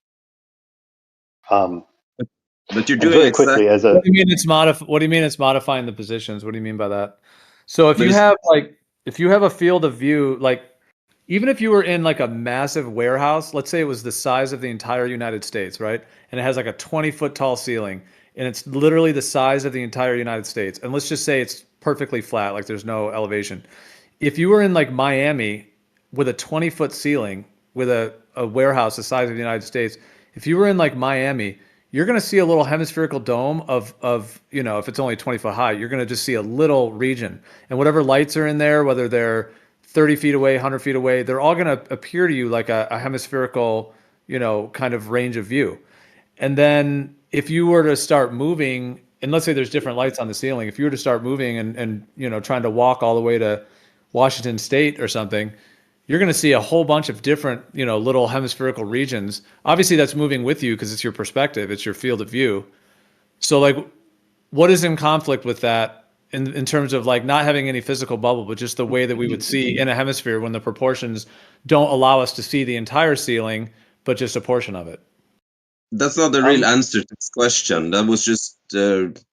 But you're And doing very exactly. quickly, as a What do you mean it's What do you mean it's modifying the positions? What do you mean by that? So if you There's- have a field of view, like even if you were in like a massive warehouse, let's say it was the size of the entire United States, right? And it has like a 20-foot tall ceiling, and it's literally the size of the entire United States. And let's just say it's perfectly flat, like there's no elevation. If you were in like Miami with a 20-foot ceiling with a warehouse the size of the United States, if you were in like Miami, you're going to see a little hemispherical dome of, you know, if it's only 20 foot high, you're going to just see a little region. And whatever lights are in there, whether they're 30 feet away, 100 feet away, they're all going to appear to you like a hemispherical, you know, kind of range of view. And then if you were to start moving, and let's say there's different lights on the ceiling, if you were to start moving and you know, trying to walk all the way to Washington State or something, you're going to see a whole bunch of different, you know, little hemispherical regions. Obviously, that's moving with you because it's your perspective, it's your field of view. So, like, what is in conflict with that in terms of like not having any physical bubble, but just the way that we would see in a hemisphere when the proportions don't allow us to see the entire ceiling, but just a portion of it? That's not the real answer to this question. That was just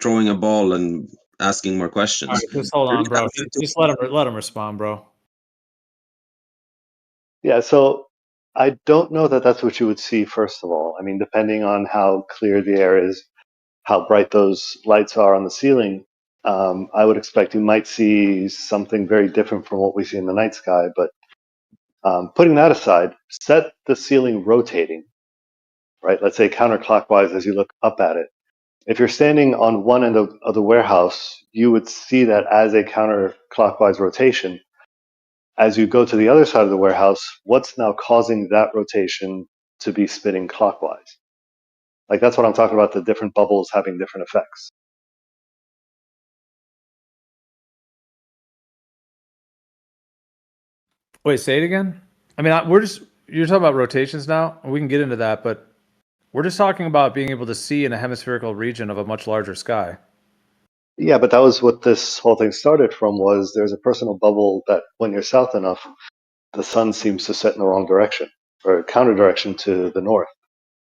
throwing a ball and asking more questions. All right, just hold on, bro. Just let him respond, bro. Yeah, so I don't know that that's what you would see, first of all. I mean, depending on how clear the air is, how bright those lights are on the ceiling, I would expect you might see something very different from what we see in the night sky. But putting that aside, set the ceiling rotating, right? Let's say counterclockwise as you look up at it. If you're standing on one end of the warehouse, you would see that as a counterclockwise rotation. As you go to the other side of the warehouse, what's now causing that rotation to be spinning clockwise? Like, that's what I'm talking about, the different bubbles having different effects. Wait, say it again. I mean, you're talking about rotations now. We can get into that, but we're just talking about being able to see in a hemispherical region of a much larger sky. Yeah, but that was what this whole thing started from, was there's a personal bubble that when you're south enough, the sun seems to set in the wrong direction, or counter direction to the north.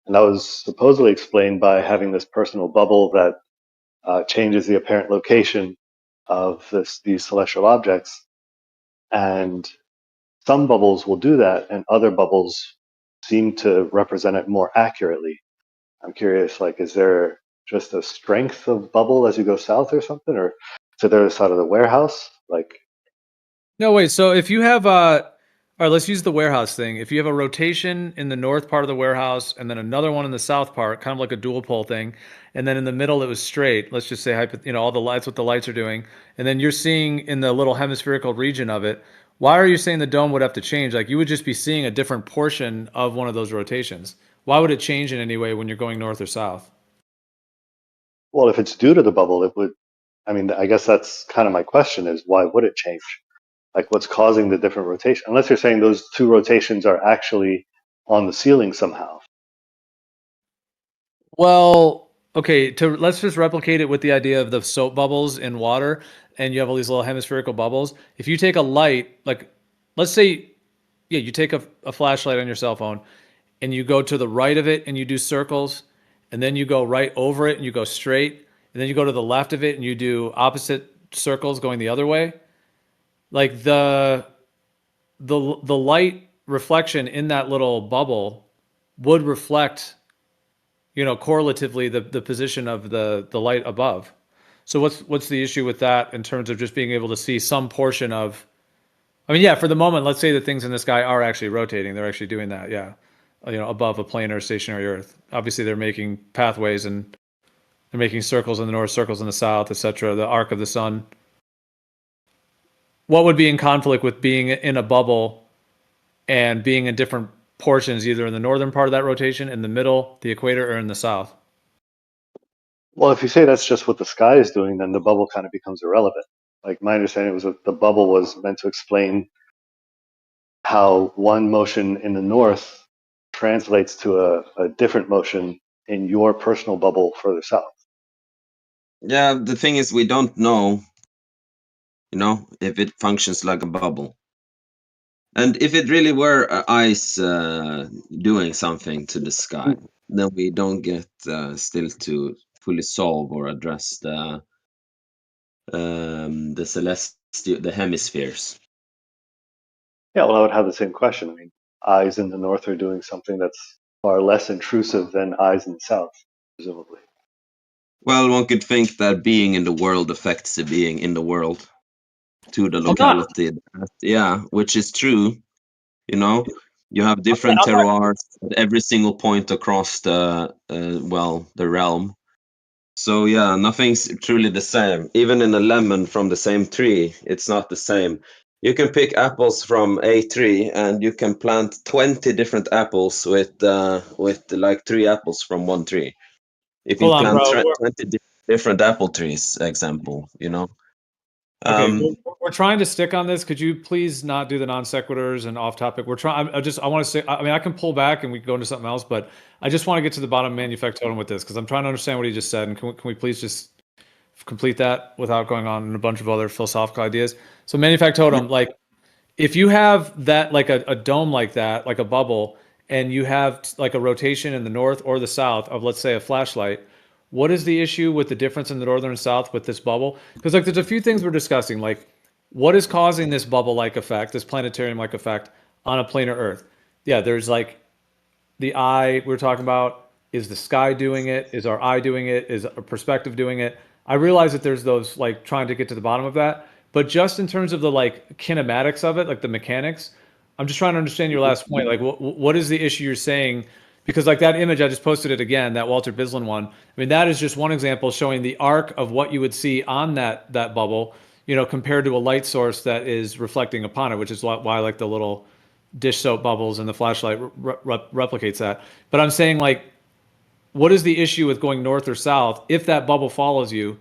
And that was supposedly explained by having this personal bubble that changes the apparent location of these celestial objects. And some bubbles will do that, and other bubbles seem to represent it more accurately. I'm curious, like, is there just a strength of bubble as you go south or something, or to the other side of the warehouse? Like, No, wait. So if you have all right, let's use the warehouse thing. If you have a rotation in the north part of the warehouse and then another one in the south part, kind of like a dual pole thing, and then in the middle it was straight. Let's just say, you know, all the lights, what the lights are doing, and then you're seeing in the little hemispherical region of it. Why are you saying the dome would have to change? Like you would just be seeing a different portion of one of those rotations. Why would it change in any way when you're going north or south? well, if it's due to the bubble, it would. I mean, I guess that's kind of my question: is why would it change? Like, what's causing the different rotation? Unless you're saying those two rotations are actually on the ceiling somehow. Well, okay, let's just replicate it with the idea of the soap bubbles in water. and you have all these little hemispherical bubbles. If you take a light, like let's say, yeah, you take a flashlight on your cell phone and you go to the right of it and you do circles, and then you go right over it and you go straight, and then you go to the left of it and you do opposite circles going the other way. Like the light reflection in that little bubble would reflect, correlatively the position of the light above. So what's the issue with that in terms of just being able to see some portion of? I mean, yeah, for the moment, let's say the things in the sky are actually rotating. They're actually doing that, yeah. Above a planar stationary Earth. Obviously, they're making pathways and they're making circles in the north, circles in the south, etc. The arc of the sun. What would be in conflict with being in a bubble and being in different portions, either in the northern part of that rotation, in the middle, the equator, or in the south? Well, if you say that's just what the sky is doing, then the bubble kind of becomes irrelevant. Like my understanding was that the bubble was meant to explain how one motion in the north translates to a different motion in your personal bubble further south. Yeah, the thing is, we don't know, if it functions like a bubble. And if it really were ice doing something to the sky, then we don't get still to fully solve or address the the hemispheres. Yeah, well, I would have the same question. I mean, eyes in the north are doing something that's far less intrusive than eyes in the south, presumably. Well, one could think that being in the world affects the being in the world to the locality. Yeah, which is true. You have different terroirs at every single point across the realm. So yeah, nothing's truly the same. Even in a lemon from the same tree, it's not the same. You can pick apples from a tree, and you can plant 20 different apples with like 3 apples from one tree. If you Hold on, plant bro. 20 different apple trees, example. Okay, we're trying to stick on this. Could you please not do the non sequiturs and off topic? We're trying. I want to say. I mean, I can pull back and we can go into something else, but I just want to get to the bottom manufactotum with this because I'm trying to understand what he just said. And can we please just complete that without going on a bunch of other philosophical ideas? So manufactotum, like if you have that like a dome like that, like a bubble, and you have like a rotation in the north or the south of, let's say, a flashlight. What is the issue with the difference in the northern and south with this bubble? Because like there's a few things we're discussing, like what is causing this bubble-like effect, this planetarium-like effect on a planar Earth? Yeah, there's like the eye we're talking about. Is the sky doing it? Is our eye doing it? Is a perspective doing it? I realize that there's those like trying to get to the bottom of that, but just in terms of the like kinematics of it, like the mechanics, I'm just trying to understand your last point. Like what is the issue you're saying? Because like that image, I just posted it again, that Walter Bislin one. I mean, that is just one example showing the arc of what you would see on that bubble, compared to a light source that is reflecting upon it, which is why like the little dish soap bubbles and the flashlight replicates that. But I'm saying like, what is the issue with going north or south if that bubble follows you,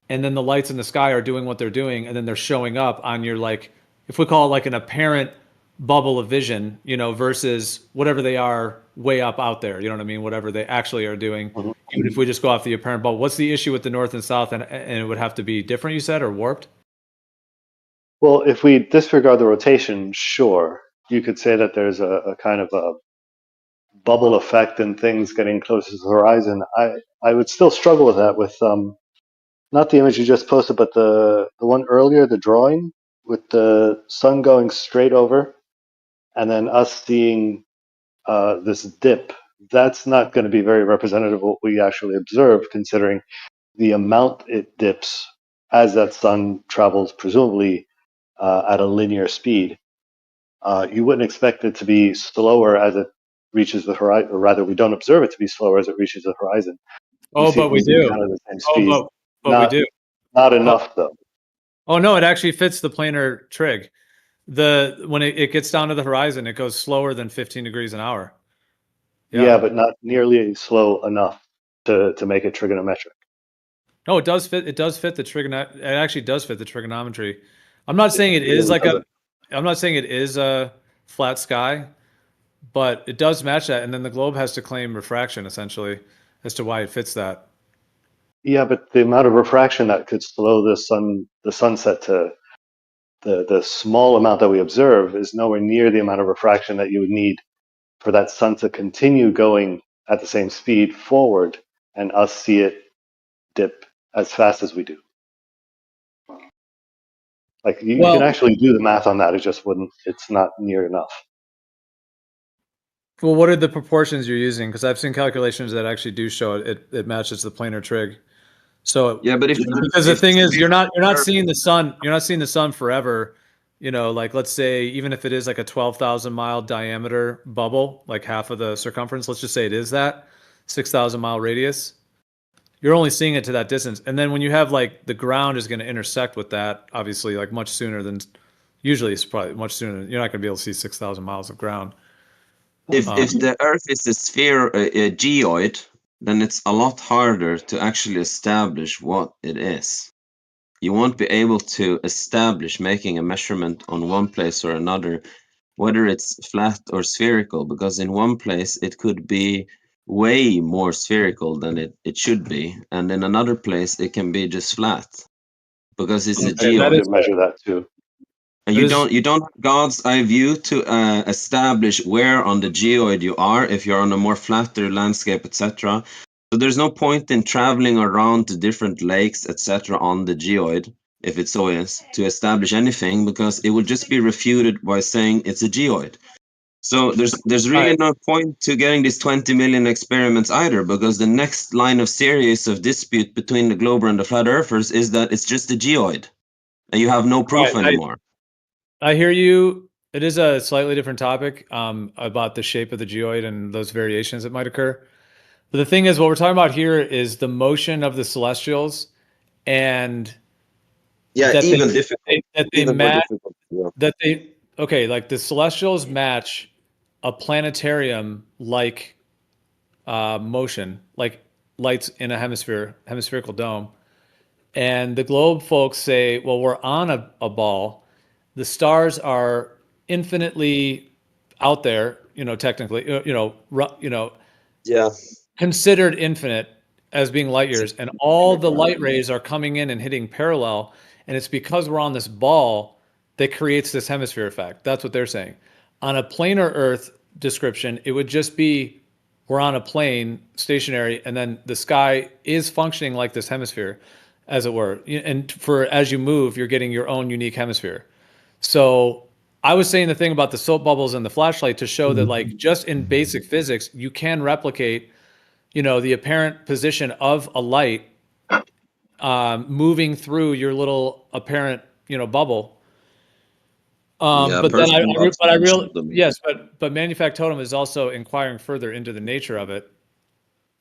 and then the lights in the sky are doing what they're doing, and then they're showing up on your like, if we call it like an apparent bubble of vision, versus whatever they are way up out there, you know what I mean? Whatever they actually are doing, even if we just go off the apparent bubble. What's the issue with the north and south? And it would have to be different, you said, or warped? Well, if we disregard the rotation, sure, you could say that there's a kind of a bubble effect and things getting closer to the horizon. I would still struggle with that with not the image you just posted, but the one earlier, the drawing with the sun going straight over and then us seeing this dip. That's not going to be very representative of what we actually observe, considering the amount it dips as that sun travels, presumably at a linear speed. You wouldn't expect it to be slower as it reaches the horizon, or rather, we don't observe it to be slower as it reaches the horizon. Oh, but we do. Kind of the same speed. But we do. Not enough, though. Oh no, it actually fits the planar trig. When it gets down to the horizon, it goes slower than 15 degrees an hour. Yeah, but not nearly slow enough to make it trigonometric. No, it does fit. It does fit the It actually does fit the trigonometry. I'm not saying it is like I'm not saying it is a flat sky, but it does match that. And then the globe has to claim refraction essentially as to why it fits that. Yeah, but the amount of refraction that could slow the sunset to the small amount that we observe is nowhere near the amount of refraction that you would need for that sun to continue going at the same speed forward and us see it dip as fast as we do. Like you can actually do the math on that. It's not near enough. Well, what are the proportions you're using? Because I've seen calculations that actually do show it matches the planar trig. So Yeah, but because the thing is, you're not seeing the sun. You're not seeing the sun forever. You know, like let's say even if it is like a 12,000 mile diameter bubble, like half of the circumference. Let's just say it is that 6,000 mile radius. You're only seeing it to that distance, and then when you have like the ground is going to intersect with that, obviously, like much sooner than usually. It's probably much sooner. You're not going to be able to see 6,000 miles of ground. If the Earth is a sphere, a geoid, then it's a lot harder to actually establish what it is. You won't be able to establish making a measurement on one place or another, whether it's flat or spherical, because in one place it could be way more spherical than it should be, and in another place it can be just flat because it's a geoid. You measure that too. And you don't have God's eye view to establish where on the geoid you are if you're on a more flatter landscape, etc. So there's no point in traveling around to different lakes, etc. on the geoid, if it so is, to establish anything, because it will just be refuted by saying it's a geoid. So there's really no point to getting these 20 million experiments either, because the next line of series of dispute between the glober and the flat earthers is that it's just a geoid, and you have no proof anymore. I hear you. It is a slightly different topic about the shape of the geoid and those variations that might occur. But the thing is, what we're talking about here is the motion of the celestials, and that like the celestials match a planetarium like motion, like lights in a hemispherical dome. And the globe folks say, well, we're on a ball. The stars are infinitely out there, technically, considered infinite as being light years, and all the light rays are coming in and hitting parallel, and it's because we're on this ball that creates this hemisphere effect. That's what they're saying. On a planar Earth description, it would just be we're on a plane, stationary, and then the sky is functioning like this hemisphere, as it were. And as you move, you're getting your own unique hemisphere. So I was saying the thing about the soap bubbles and the flashlight to show that, like, just in basic physics, you can replicate, the apparent position of a light moving through your little apparent, bubble. But Manufact Totem is also inquiring further into the nature of it.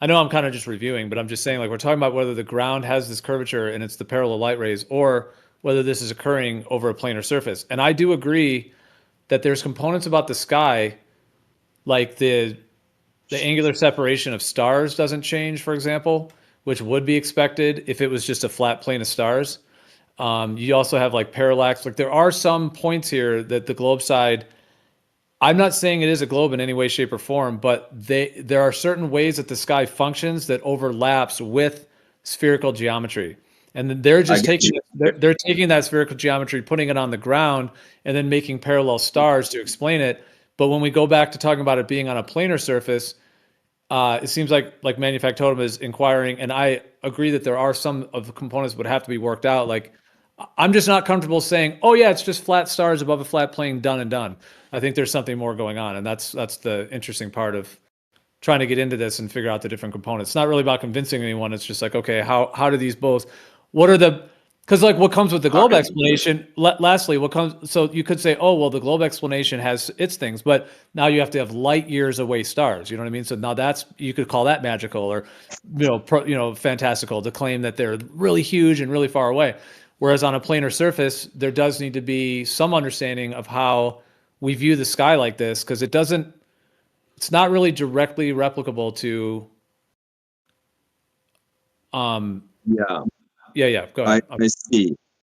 I know I'm kind of just reviewing, but I'm just saying, like, we're talking about whether the ground has this curvature and it's the parallel light rays, or whether this is occurring over a planar surface. And I do agree that there's components about the sky, like the angular separation of stars doesn't change, for example, which would be expected if it was just a flat plane of stars. You also have like parallax. Like there are some points here that the globe side, I'm not saying it is a globe in any way, shape, or form, but there are certain ways that the sky functions that overlaps with spherical geometry. And then they're just taking that spherical geometry, putting it on the ground, and then making parallel stars to explain it. But when we go back to talking about it being on a planar surface, it seems like Manufact Totem is inquiring, and I agree that there are some of the components would have to be worked out. Like, I'm just not comfortable saying, oh yeah, it's just flat stars above a flat plane, done and done. I think there's something more going on, and that's the interesting part of trying to get into this and figure out the different components. It's not really about convincing anyone. It's just like, okay, how do these both? Because like what comes with the globe explanation, lastly, so you could say, oh, well, the globe explanation has its things, but now you have to have light years away stars. You know what I mean? So now you could call that magical or, fantastical to claim that they're really huge and really far away. Whereas on a planar surface, there does need to be some understanding of how we view the sky like this, because it's not really directly replicable to, Yeah, go ahead.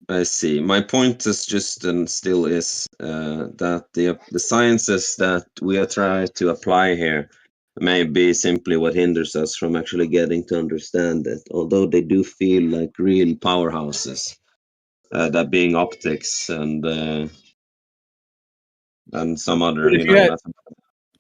I see. My point is just and still is that the sciences that we are trying to apply here may be simply what hinders us from actually getting to understand it. Although they do feel like real powerhouses, that being optics and some other, But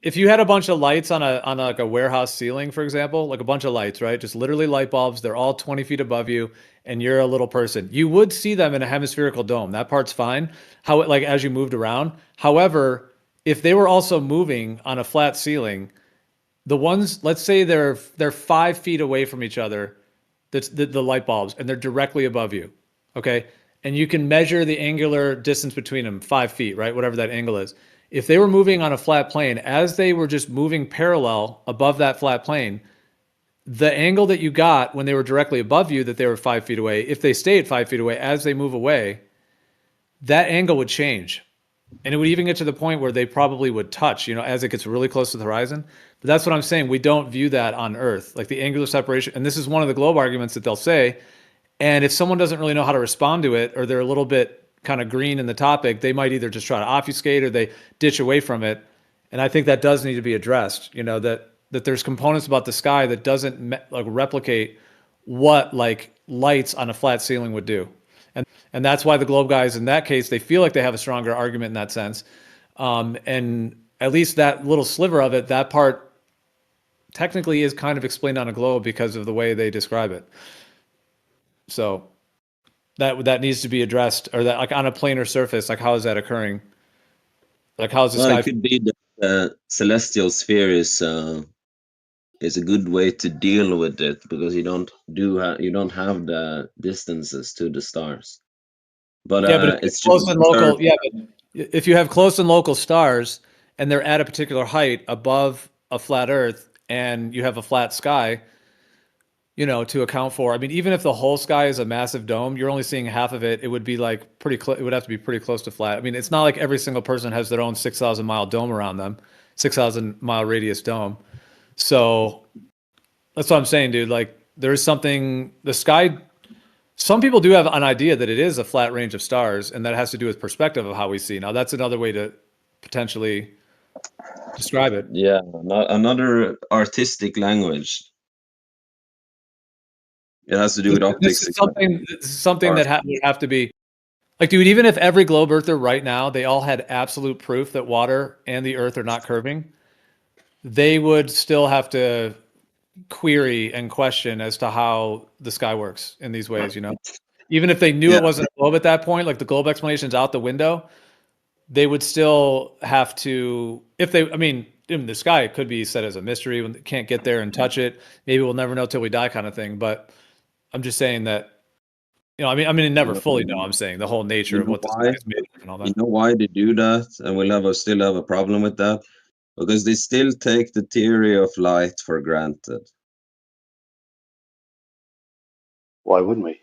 if you had a bunch of lights on like a warehouse ceiling, for example, like a bunch of lights, right? Just literally light bulbs. They're all 20 feet above you, and you're a little person. You would see them in a hemispherical dome. That part's fine. How like as you moved around. However, if they were also moving on a flat ceiling, the ones, let's say they're 5 feet away from each other, that's the light bulbs, and they're directly above you. Okay. And you can measure the angular distance between them, 5 feet, right? Whatever that angle is. If they were moving on a flat plane, as they were just moving parallel above that flat plane, the angle that you got when they were directly above you, that they were 5 feet away, if they stayed 5 feet away, as they move away, that angle would change. And it would even get to the point where they probably would touch, as it gets really close to the horizon. But that's what I'm saying. We don't view that on Earth, like the angular separation. And this is one of the globe arguments that they'll say. And if someone doesn't really know how to respond to it, or they're a little bit kind of green in the topic, they might either just try to obfuscate or they ditch away from it. And I think that does need to be addressed, that there's components about the sky that doesn't replicate what like lights on a flat ceiling would do. And that's why the globe guys in that case, they feel like they have a stronger argument in that sense. And at least that little sliver of it, that part technically is kind of explained on a globe because of the way they describe it. So that needs to be addressed, or that like on a planar surface, like how is that occurring? Like how is the sky? It could be that celestial sphere is a good way to deal with it, because you don't have the distances to the stars. But yeah, but it's close just and local. Yeah, but if you have close and local stars and they're at a particular height above a flat Earth, and you have a flat sky, to account for. I mean, even if the whole sky is a massive dome, you're only seeing half of it. It would be like it would have to be pretty close to flat. I mean, it's not like every single person has their own 6,000 mile dome around them, 6,000 mile radius dome. So that's what I'm saying, dude. Like there's something, the sky, some people do have an idea that it is a flat range of stars, and that has to do with perspective of how we see. Now that's another way to potentially describe it. Yeah, another artistic language. It has to do with optics. This is something that would have to be like, dude, even if every globe earther right now, they all had absolute proof that water and the earth are not curving, they would still have to query and question as to how the sky works in these ways, Even if they knew it wasn't a globe at that point, like the globe explanation's out the window, they would still have to, even the sky could be set as a mystery when they can't get there and touch it. Maybe we'll never know till we die kind of thing. But I'm just saying that, never fully know. I'm saying the whole nature of what the sky is made of and all that. You know why they do that? And we'll still have a problem with that? Because they still take the theory of light for granted. Why wouldn't we?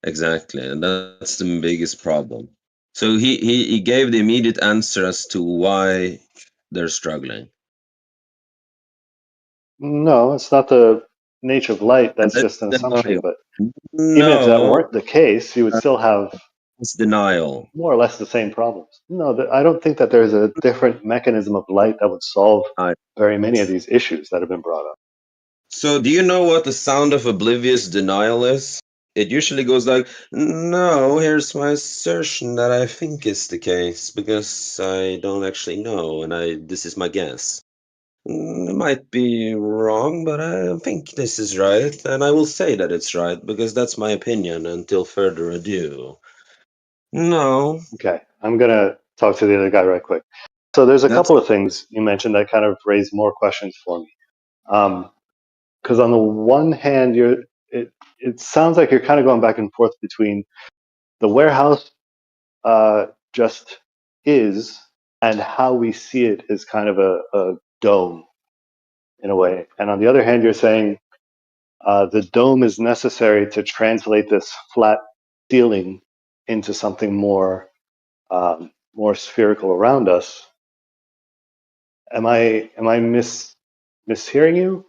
Exactly, and that's the biggest problem. So he gave the immediate answer as to why they're struggling. No, it's not the nature of light. That's just an assumption. But even if that weren't the case, you would still have it's denial, more or less the same problems. No, I don't think that there's a different mechanism of light that would solve very many of these issues that have been brought up. So do you know what the sound of oblivious denial is? It usually goes like, no, here's my assertion that I think is the case, because I don't actually know, and this is my guess. It might be wrong, but I think this is right, and I will say that it's right, because that's my opinion until further ado. No. Okay, I'm going to talk to the other guy right quick. So there's a couple of things you mentioned that kind of raise more questions for me. Because on the one hand, it sounds like you're kind of going back and forth between the warehouse just is, and how we see it is kind of a dome in a way. And on the other hand, you're saying the dome is necessary to translate this flat ceiling into something more spherical around us. Am I mishearing you?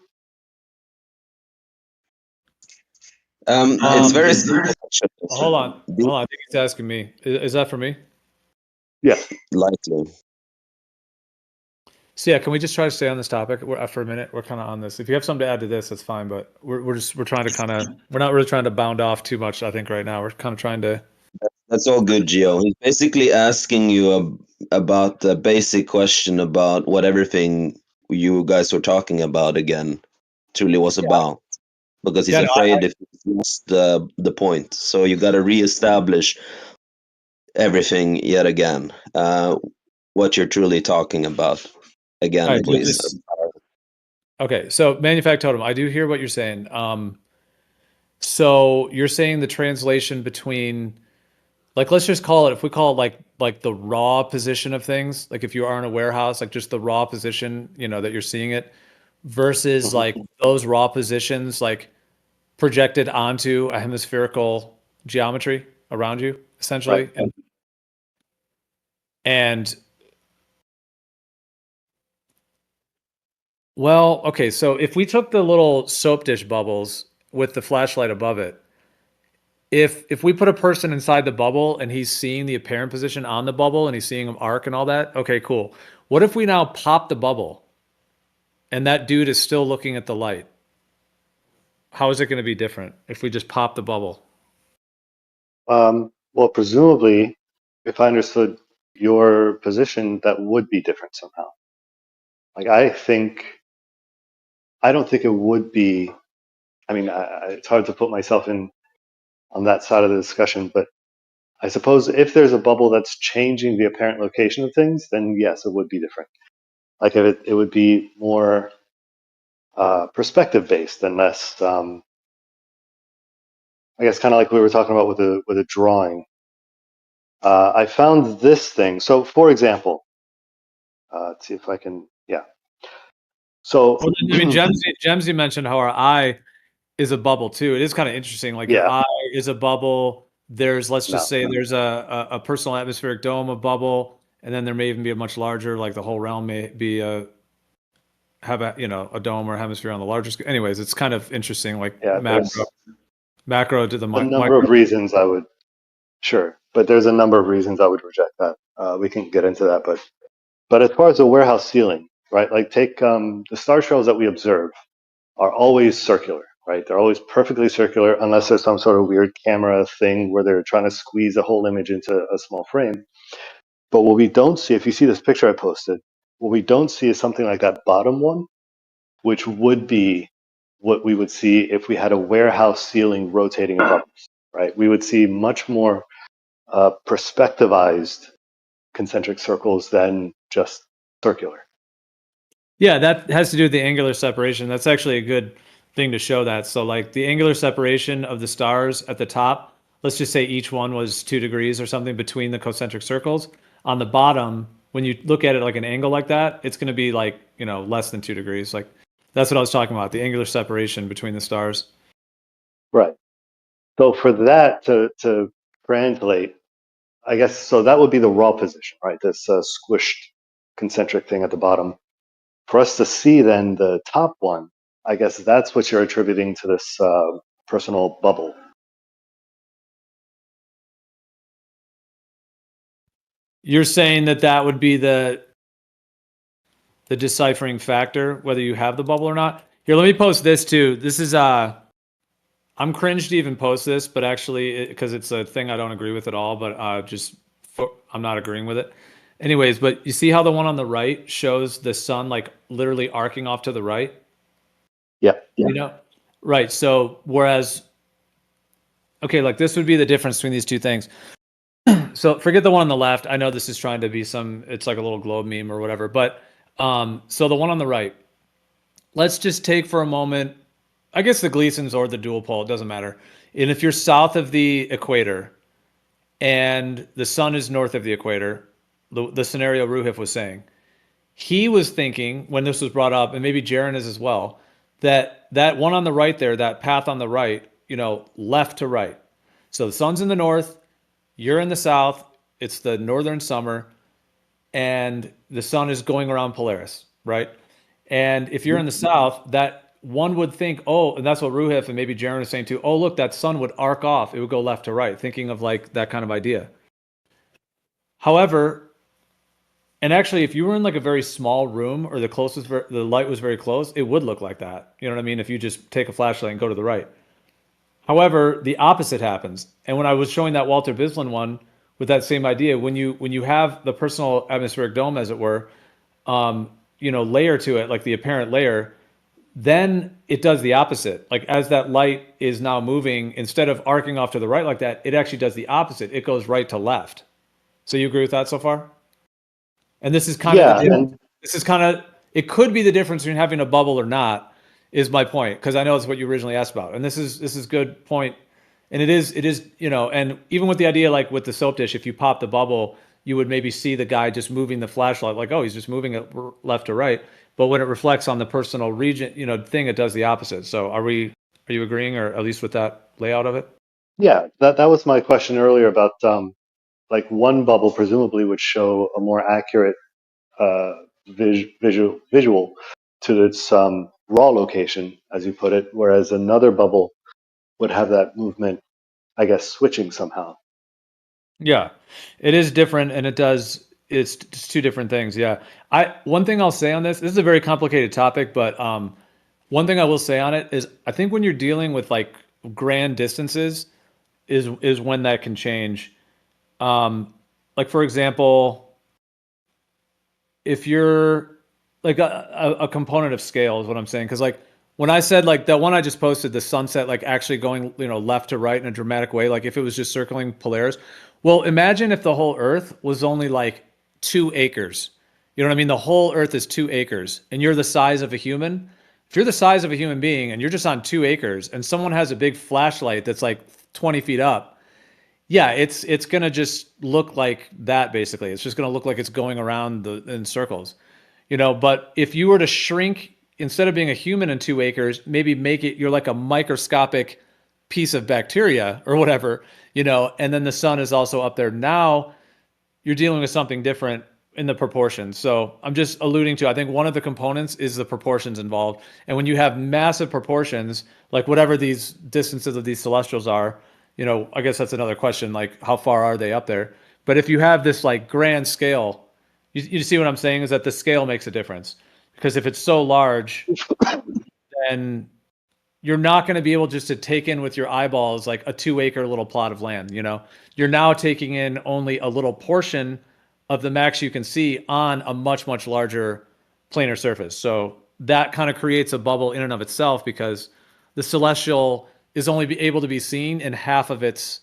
It's very simple. Hold on. I think he's asking me. Is that for me? Yes. Likely. So yeah, can we just try to stay on this topic for a minute? We're kind of on this. If you have something to add to this, that's fine. But we're trying to we're not really trying to bound off too much. I think right now we're kind of trying to. That's all good, Gio. He's basically asking you about the basic question about what everything you guys were talking about again truly was about, because he's Yeah, no, afraid if he's lost the point. So you got to reestablish everything yet again. What you're truly talking about again, all right, so please. okay, so manufactotum, I do hear what you're saying. So you're saying the translation between, like, let's just call it, if we call it like the raw position of things, like if you are in a warehouse, like just the raw position, that you're seeing it, versus like those raw positions, like projected onto a hemispherical geometry around you, essentially. Right. And well, okay, so if we took the little soap dish bubbles with the flashlight above it, if we put a person inside the bubble and he's seeing the apparent position on the bubble and he's seeing them arc and all that, okay, cool. What if we now pop the bubble and that dude is still looking at the light? How is it going to be different if we just pop the bubble? Well, presumably, if I understood your position, that would be different somehow. Like, I don't think it would be. I mean, it's hard to put myself in on that side of the discussion, but I suppose if there's a bubble that's changing the apparent location of things, then yes, it would be different. Like, if it would be more perspective based and less. I guess kind of like we were talking about with a drawing. I found this thing. So, for example, let's see if I can. Yeah. So, Well, I mean, Gemsy mentioned how our eye is a bubble too. It is kind of interesting. Like your eye is a bubble. There's, let's just say there's a personal atmospheric dome, a bubble, and then there may even be a much larger, like the whole realm may be have a dome or a hemisphere on the larger scale. Anyways, it's kind of interesting, like macro to the a number of reasons I would, sure, but there's a number of reasons I would reject that. We can get into that, but as far as the warehouse ceiling, right? Like take the star trails that we observe are always circular, right? They're always perfectly circular unless there's some sort of weird camera thing where they're trying to squeeze a whole image into a small frame. But what we don't see, if you see this picture I posted, what we don't see is something like that bottom one, which would be what we would see if we had a warehouse ceiling rotating above us, right? We would see much more perspectivized concentric circles than just circular. Yeah, that has to do with the angular separation. That's actually a good thing to show that. So like the angular separation of the stars at the top, let's just say each one was 2 degrees or something between the concentric circles. On the bottom, when you look at it like an angle like that, it's going to be like, less than 2 degrees. Like that's what I was talking about, the angular separation between the stars. Right. So for that to translate, I guess, so that would be the raw position, right? This squished concentric thing at the bottom. For us to see then the top one, I guess that's what you're attributing to this personal bubble. You're saying that would be the deciphering factor, whether you have the bubble or not. Here, let me post this too. This is I'm cringe to even post this, but actually, because it's a thing I don't agree with at all, but I'm not agreeing with it. Anyways, but you see how the one on the right shows the sun like literally arcing off to the right? Yeah. Right. So whereas, okay, like this would be the difference between these two things. So forget the one on the left. I know this is trying to be it's like a little globe meme or whatever, but so the one on the right, let's just take for a moment, I guess the Gleasons or the dual pole, it doesn't matter. And if you're south of the equator and the sun is north of the equator, the scenario Roohif was saying, he was thinking when this was brought up, and maybe Jeran is as well, that one on the right there, that path on the right, left to right. So the sun's in the north, you're in the south, it's the northern summer, and the sun is going around Polaris, right? And if you're in the south, that one would think, oh, and that's what Roohif and maybe Jeran is saying too, oh, look, that sun would arc off. It would go left to right, thinking of like that kind of idea. However, And actually, if you were in like a very small room or the light was very close, it would look like that. You know what I mean? If you just take a flashlight and go to the right. However, the opposite happens. And when I was showing that Walter Bislin one with that same idea, when you have the personal atmospheric dome, as it were, layer to it, like the apparent layer, then it does the opposite. Like as that light is now moving, instead of arcing off to the right like that, it actually does the opposite. It goes right to left. So you agree with that so far? And this is kind of Yeah, and it could be the difference between having a bubble or not, is my point, because I know it's what you originally asked about. And this is good point. And it is, and even with the idea, like with the soap dish, if you pop the bubble, you would maybe see the guy just moving the flashlight, like, oh, he's just moving it left to right. But when it reflects on the personal region, thing, it does the opposite. So are you agreeing, or at least with that layout of it? yeah, that was my question earlier about like one bubble presumably would show a more accurate visual to its raw location, as you put it, whereas another bubble would have that movement, I guess, switching somehow. Yeah, it is different, and it's two different things. Yeah, one thing I'll say on this is a very complicated topic, but one thing I will say on it is I think when you're dealing with like grand distances is when that can change. Like for example, if you're like a component of scale is what I'm saying. Because like when I said like that one I just posted, the sunset like actually going left to right in a dramatic way, like if it was just circling Polaris. Well, imagine if the whole Earth was only like 2 acres. You know what I mean? The whole Earth is 2 acres, and you're the size of a human. If you're the size of a human being and you're just on 2 acres, and someone has a big flashlight that's like 20 feet up, yeah, it's gonna just look like that basically. It's just gonna look like it's going around in circles. But if you were to shrink, instead of being a human in 2 acres, maybe make it, you're like a microscopic piece of bacteria or whatever, and then the sun is also up there. Now you're dealing with something different in the proportions. So I'm just alluding to, I think one of the components is the proportions involved. And when you have massive proportions, like whatever these distances of these celestials are, I guess that's another question, like how far are they up there? But if you have this like grand scale, you see what I'm saying is that the scale makes a difference. Because if it's so large, then you're not going to be able just to take in with your eyeballs like a 2 acre little plot of land. You're now taking in only a little portion of the max you can see on a much, much larger planar surface. So that kind of creates a bubble in and of itself, because the celestial is only able to be seen in half of its,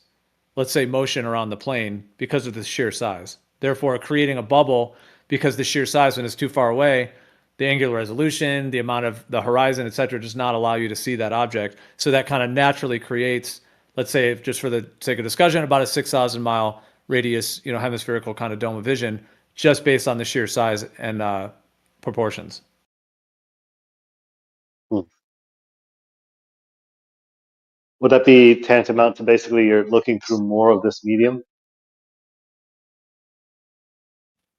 let's say, motion around the plane because of the sheer size. Therefore, creating a bubble, because the sheer size when it's too far away, the angular resolution, the amount of the horizon, et cetera, does not allow you to see that object. So that kind of naturally creates, let's say, just for the sake of discussion, about a 6,000 mile radius, hemispherical kind of dome of vision, just based on the sheer size and proportions. Would that be tantamount to basically you're looking through more of this medium?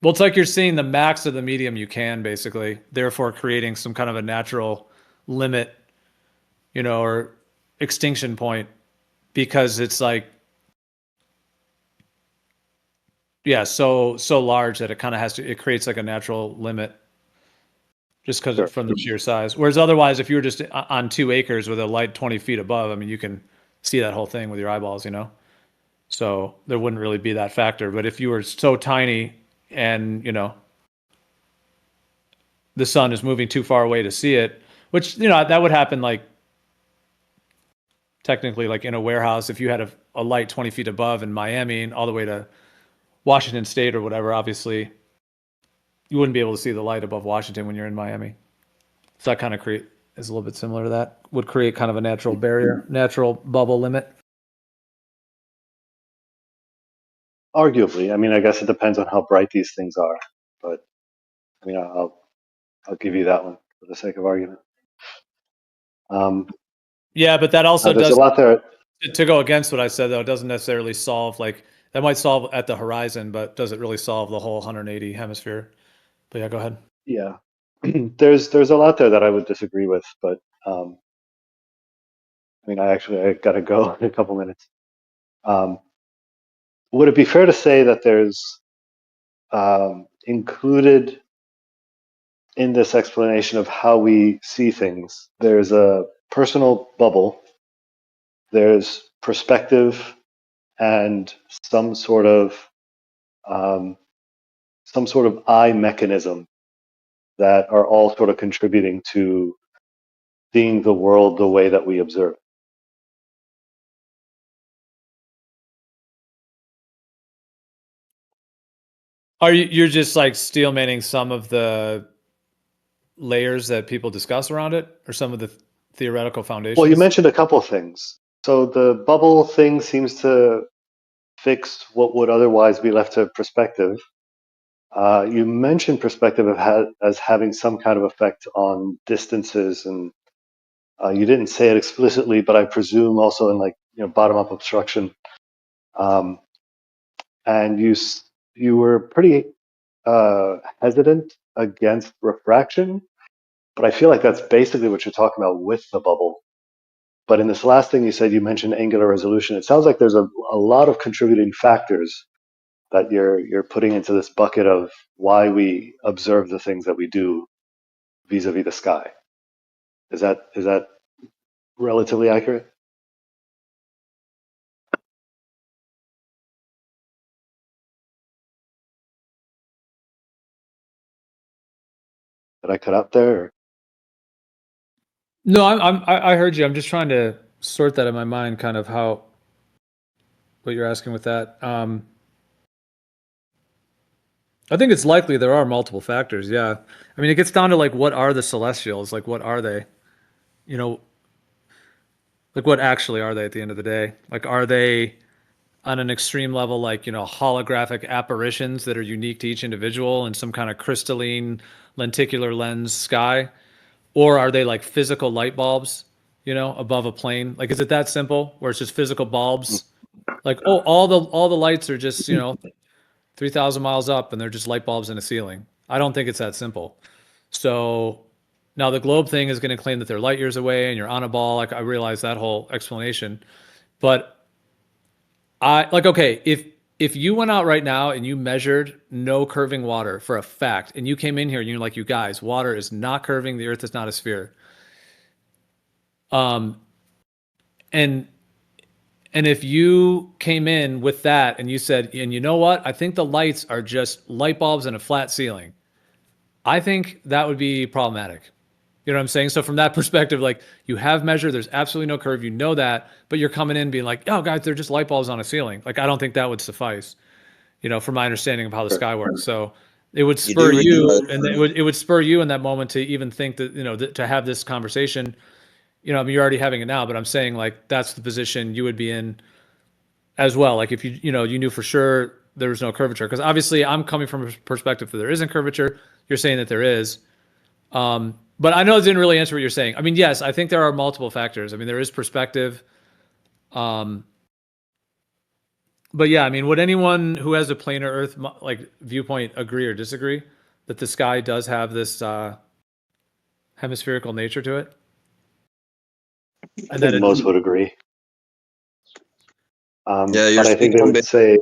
Well, it's like you're seeing the max of the medium you can, basically, therefore creating some kind of a natural limit, or extinction point, because it's like, yeah, so large that it kind of it creates like a natural limit just because Sure. from the sheer size. Whereas otherwise, if you were just on 2 acres with a light 20 feet above, I mean, you can see that whole thing with your eyeballs, So there wouldn't really be that factor. But if you were so tiny and, the sun is moving too far away to see it, which, that would happen like technically like in a warehouse. If you had a light 20 feet above in Miami and all the way to Washington State or whatever, obviously you wouldn't be able to see the light above Washington when you're in Miami. So that kind of is a little bit similar to that. Would create kind of a natural barrier, natural bubble limit. Arguably, I mean, I guess it depends on how bright these things are, but I mean, I'll give you that one for the sake of argument. Yeah, but that also there's does a lot there. To go against what I said, though. It doesn't necessarily solve, like, that might solve at the horizon, but does it really solve the whole 180 hemisphere? But yeah, go ahead. Yeah, there's a lot there that I would disagree with, but I mean, I got to go in a couple minutes. Would it be fair to say that there's included in this explanation of how we see things. There's a personal bubble, there's perspective, and some sort of eye mechanism that are all sort of contributing to seeing the world the way that we observe. You're just like steelmanning some of the layers that people discuss around it, or some of the theoretical foundations? Well, you mentioned a couple things. So the bubble thing seems to fix what would otherwise be left to perspective. You mentioned perspective as having some kind of effect on distances, and you didn't say it explicitly, but I presume also in bottom-up obstruction. And you were pretty hesitant against refraction, but I feel like that's basically what you're talking about with the bubble. But in this last thing you said, you mentioned angular resolution. It sounds like there's a lot of contributing factors that you're putting into this bucket of why we observe the things that we do vis-a-vis the sky. Is that relatively accurate? Did I cut out there? Or? No, I heard you. I'm just trying to sort that in my mind, kind of what you're asking with that. I think it's likely there are multiple factors. Yeah. I mean, it gets down to like, what are the celestials? Like, what are they? Like, what actually are they at the end of the day? Like, are they on an extreme level, like, holographic apparitions that are unique to each individual in some kind of crystalline lenticular lens sky? Or are they like physical light bulbs, above a plane? Like, is it that simple where it's just physical bulbs? Like, oh, all the lights are just, 3,000 miles up and they're just light bulbs in a ceiling. I don't think it's that simple. So now the globe thing is going to claim that they're light years away and you're on a ball. Like, I realize that whole explanation, but okay, if you went out right now and you measured no curving water for a fact, and you came in here and you're like, you guys, water is not curving, the earth is not a sphere. And if you came in with that and you said, and you know what, I think the lights are just light bulbs and a flat ceiling, I think that would be problematic. You know what I'm saying? So from that perspective, like, you have measured, there's absolutely no curve, you know that, but you're coming in being like, oh, guys, they're just light bulbs on a ceiling. Like, I don't think that would suffice, from my understanding of how the sky works. So it would spur you, and it would spur you in that moment to even think that, to have this conversation. I mean, you're already having it now, but I'm saying, like, that's the position you would be in as well. Like, if you knew for sure there was no curvature, because obviously I'm coming from a perspective that there isn't curvature. You're saying that there is. But I know it didn't really answer what you're saying. I mean, yes, I think there are multiple factors. I mean, there is perspective. But yeah, I mean, would anyone who has a planar Earth viewpoint agree or disagree that the sky does have this hemispherical nature to it? I think most would agree. Yeah, but I think they would say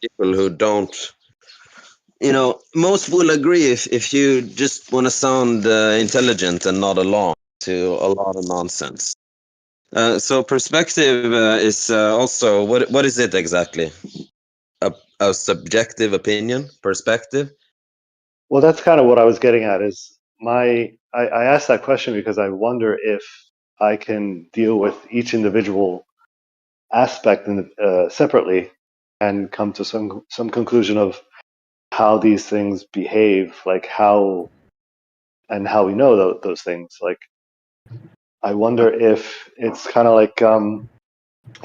people who don't. Most will agree if you just want to sound intelligent and not alarmed to a lot of nonsense. So perspective is also what is it exactly? A subjective opinion, perspective. Well, that's kind of what I was getting at. Is I asked that question because I wonder if I can deal with each individual aspect separately and come to some conclusion of how these things behave, like how we know those things. Like, I wonder if it's kind of like you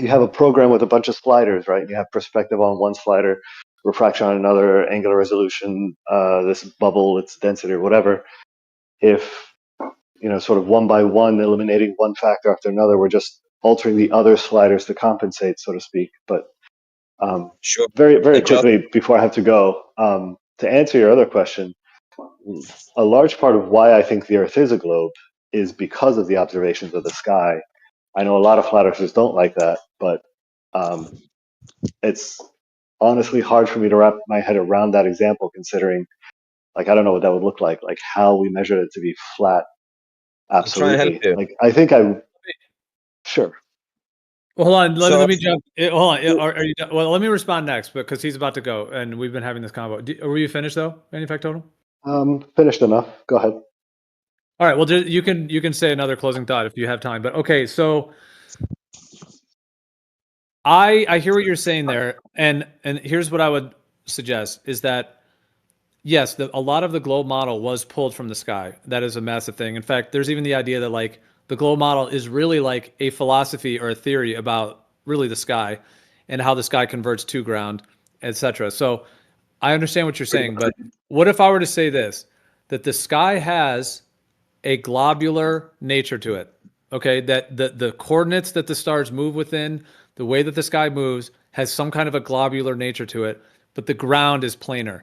have a program with a bunch of sliders, right? You have perspective on one slider, refraction on another, angular resolution, this bubble, its density or whatever. If, sort of one by one, eliminating one factor after another, we're just altering the other sliders to compensate, so to speak. But Sure. very, very quickly before I have to go, to answer your other question, a large part of why I think the Earth is a globe is because of the observations of the sky. I know a lot of flat earthers don't like that, but it's honestly hard for me to wrap my head around that example, considering Like, I don't know what that would look like how we measure it to be flat. I'll try and help Absolutely. you. Like, I think sure. Well, hold on. Let, So- let me jump. Hold on. Are you done? Well, let me respond next because he's about to go, and we've been having this convo. Were you finished though? Manufactotum? Finished enough. Go ahead. All right. Well, you can say another closing thought if you have time. But okay, so I hear what you're saying there, and here's what I would suggest is that yes, a lot of the globe model was pulled from the sky. That is a massive thing. In fact, there's even the idea that like the globe model is really like a philosophy or a theory about really the sky and how the sky converts to ground, etc. So I understand what you're saying, but what if I were to say this, that the sky has a globular nature to it? Okay, that the coordinates that the stars move within, the way that the sky moves, has some kind of a globular nature to it, but the ground is planar.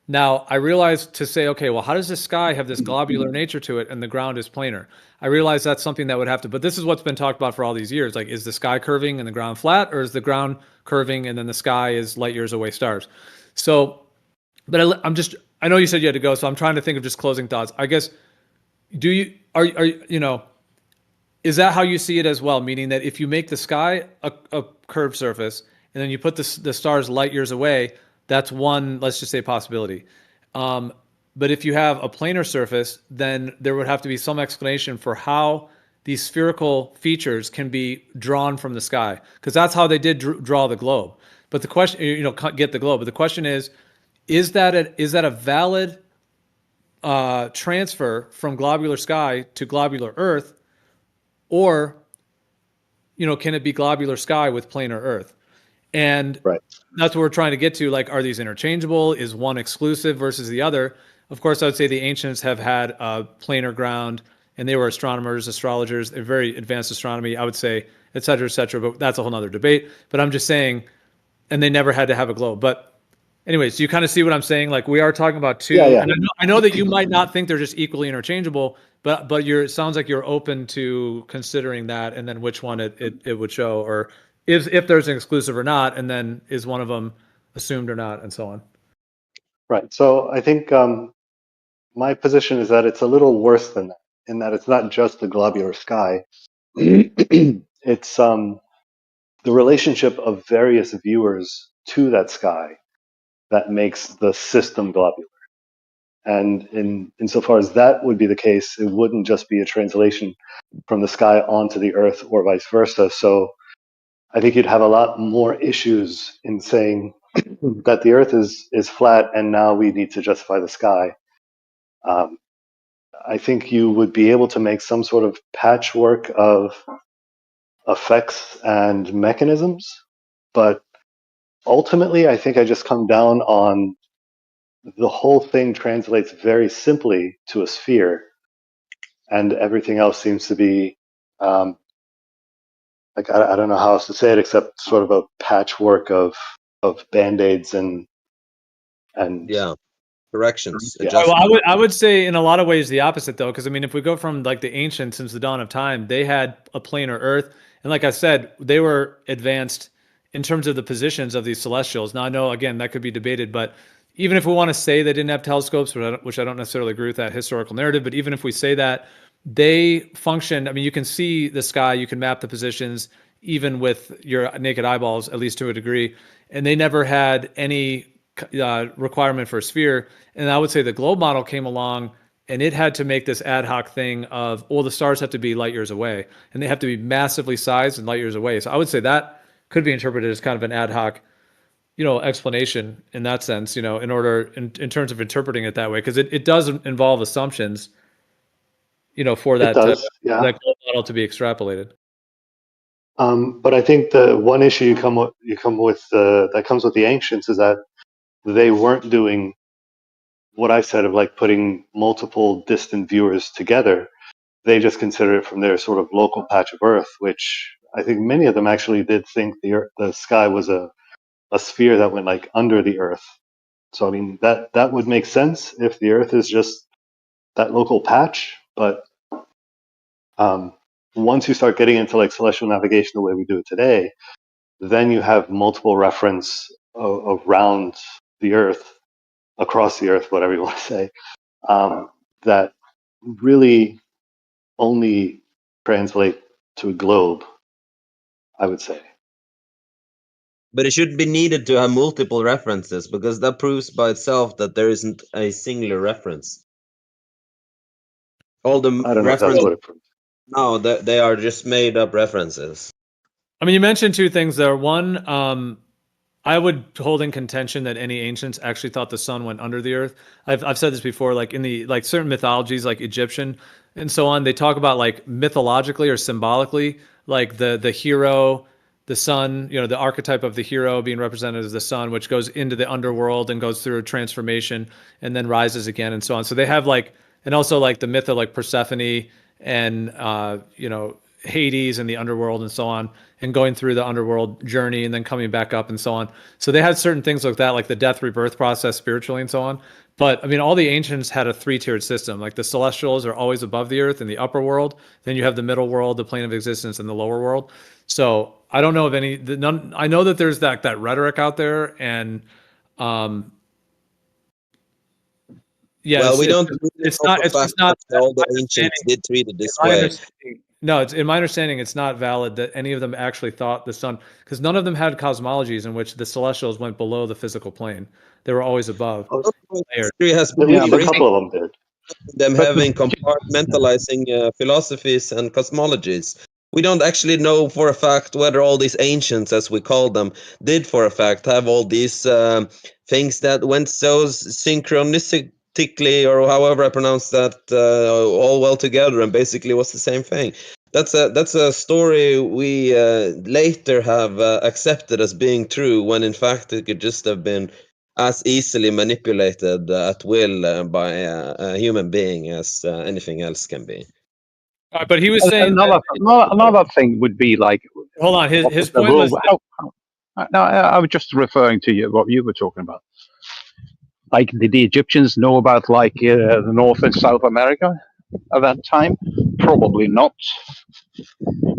Now, I realize to say, okay, well, how does the sky have this globular nature to it and the ground is planar? I realize that's something that would have to, but this is what's been talked about for all these years. Like, is the sky curving and the ground flat, or is the ground curving and then the sky is light years away stars? So, but I know you said you had to go, so I'm trying to think of just closing thoughts. I guess, are you know, is that how you see it as well? Meaning that if you make the sky a curved surface and then you put the stars light years away, that's one, let's just say, possibility. But if you have a planar surface, then there would have to be some explanation for how these spherical features can be drawn from the sky, because that's how they did draw the globe. But the question, get the globe. But the question is that a valid transfer from globular sky to globular Earth, or can it be globular sky with planar Earth? And Right. that's what we're trying to get to. Like, are these interchangeable? Is one exclusive versus the other? Of course, I would say the ancients have had a planar ground, and they were astronomers, astrologers, a very advanced astronomy, I would say, et cetera, but that's a whole nother debate. But I'm just saying, and they never had to have a globe. But anyways, you kind of see what I'm saying? Like, we are talking about two, Yeah. and I know that you might not think they're just equally interchangeable, but it sounds like you're open to considering that, and then which one it would show, or if there's an exclusive or not, and then is one of them assumed or not, and so on. Right. So I think my position is that it's a little worse than that, in that it's not just the globular sky. It's the relationship of various viewers to that sky that makes the system globular. And insofar as that would be the case, it wouldn't just be a translation from the sky onto the Earth or vice versa. So I think you'd have a lot more issues in saying that the Earth is flat and now we need to justify the sky. I think you would be able to make some sort of patchwork of effects and mechanisms, but ultimately, I think I just come down on the whole thing translates very simply to a sphere, and everything else seems to be like I don't know how else to say it except sort of a patchwork of band-aids and Yeah, corrections, Yeah. adjustments. Well, I would say in a lot of ways the opposite, though, because I mean, if we go from like the ancients since the dawn of time, they had a planar Earth, and like I said, they were advanced in terms of the positions of these celestials. Now I know again that could be debated, but even if we want to say they didn't have telescopes, which I don't necessarily agree with that historical narrative, but even if we say that, they functioned. I mean, you can see the sky, you can map the positions, even with your naked eyeballs, at least to a degree, and they never had any requirement for a sphere. And I would say the globe model came along and it had to make this ad hoc thing of, well, the stars have to be light years away and they have to be massively sized and light years away. So I would say that could be interpreted as kind of an ad hoc, explanation in that sense, in order, in terms of interpreting it that way, because it does involve assumptions, for that, It does, yeah. that globe model to be extrapolated. But I think the one issue you come with that comes with the ancients is that they weren't doing what I said of like putting multiple distant viewers together. They just considered it from their sort of local patch of Earth, which I think many of them actually did think the sky was a sphere that went like under the Earth. So I mean that would make sense if the Earth is just that local patch. But once you start getting into like celestial navigation the way we do it today, then you have multiple reference around the Earth across the earth, whatever you want to say, that really only translate to a globe, I would say. But it should be needed to have multiple references, because that proves by itself that there isn't a singular reference. All the I don't know if that's references, what it proves. no, they are just made up references. I mean, you mentioned two things there. One, I would hold in contention that any ancients actually thought the sun went under the earth. I've said this before, like in the like certain mythologies, like Egyptian and so on, they talk about like mythologically or symbolically, like the hero, the sun, you know, the archetype of the hero being represented as the sun, which goes into the underworld and goes through a transformation and then rises again and so on. So they have like, and also like the myth of like Persephone and you know, Hades and the underworld and so on, and going through the underworld journey and then coming back up and so on. So they had certain things like that, like the death rebirth process spiritually and so on. But I mean, all the ancients had a three-tiered system. Like the celestials are always above the earth in the upper world. Then you have the middle world, the plane of existence, and the lower world. So I don't know of any. None. I know that there's that rhetoric out there, and yeah. Well, we don't. It's not. It's just not. All the ancients did treat it this way. No, it's in my understanding, it's not valid that any of them actually thought the sun, because none of them had cosmologies in which the celestials went below the physical plane. They were always above. History has been Yeah, but a couple of them did. them having compartmentalizing philosophies and cosmologies. We don't actually know for a fact whether all these ancients, as we call them, did for a fact have all these things that went so synchronistically, or however I pronounce that, all well together, and basically was the same thing. That's a story we later have accepted as being true, when in fact it could just have been as easily manipulated at will by a human being as anything else can be. But he was saying another thing would be like, hold on, his point was no, I was just referring to you what you were talking about. Like, did the Egyptians know about like the North and South America at that time? Probably not.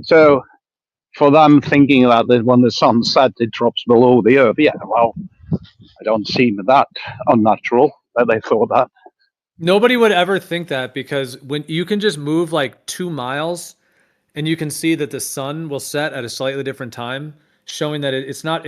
So for them thinking that when the sun sets, it drops below the earth, yeah, well, I don't seem that unnatural that they thought that. nobody would ever think that, because when you can just move like 2 miles and you can see that the sun will set at a slightly different time, showing that it's not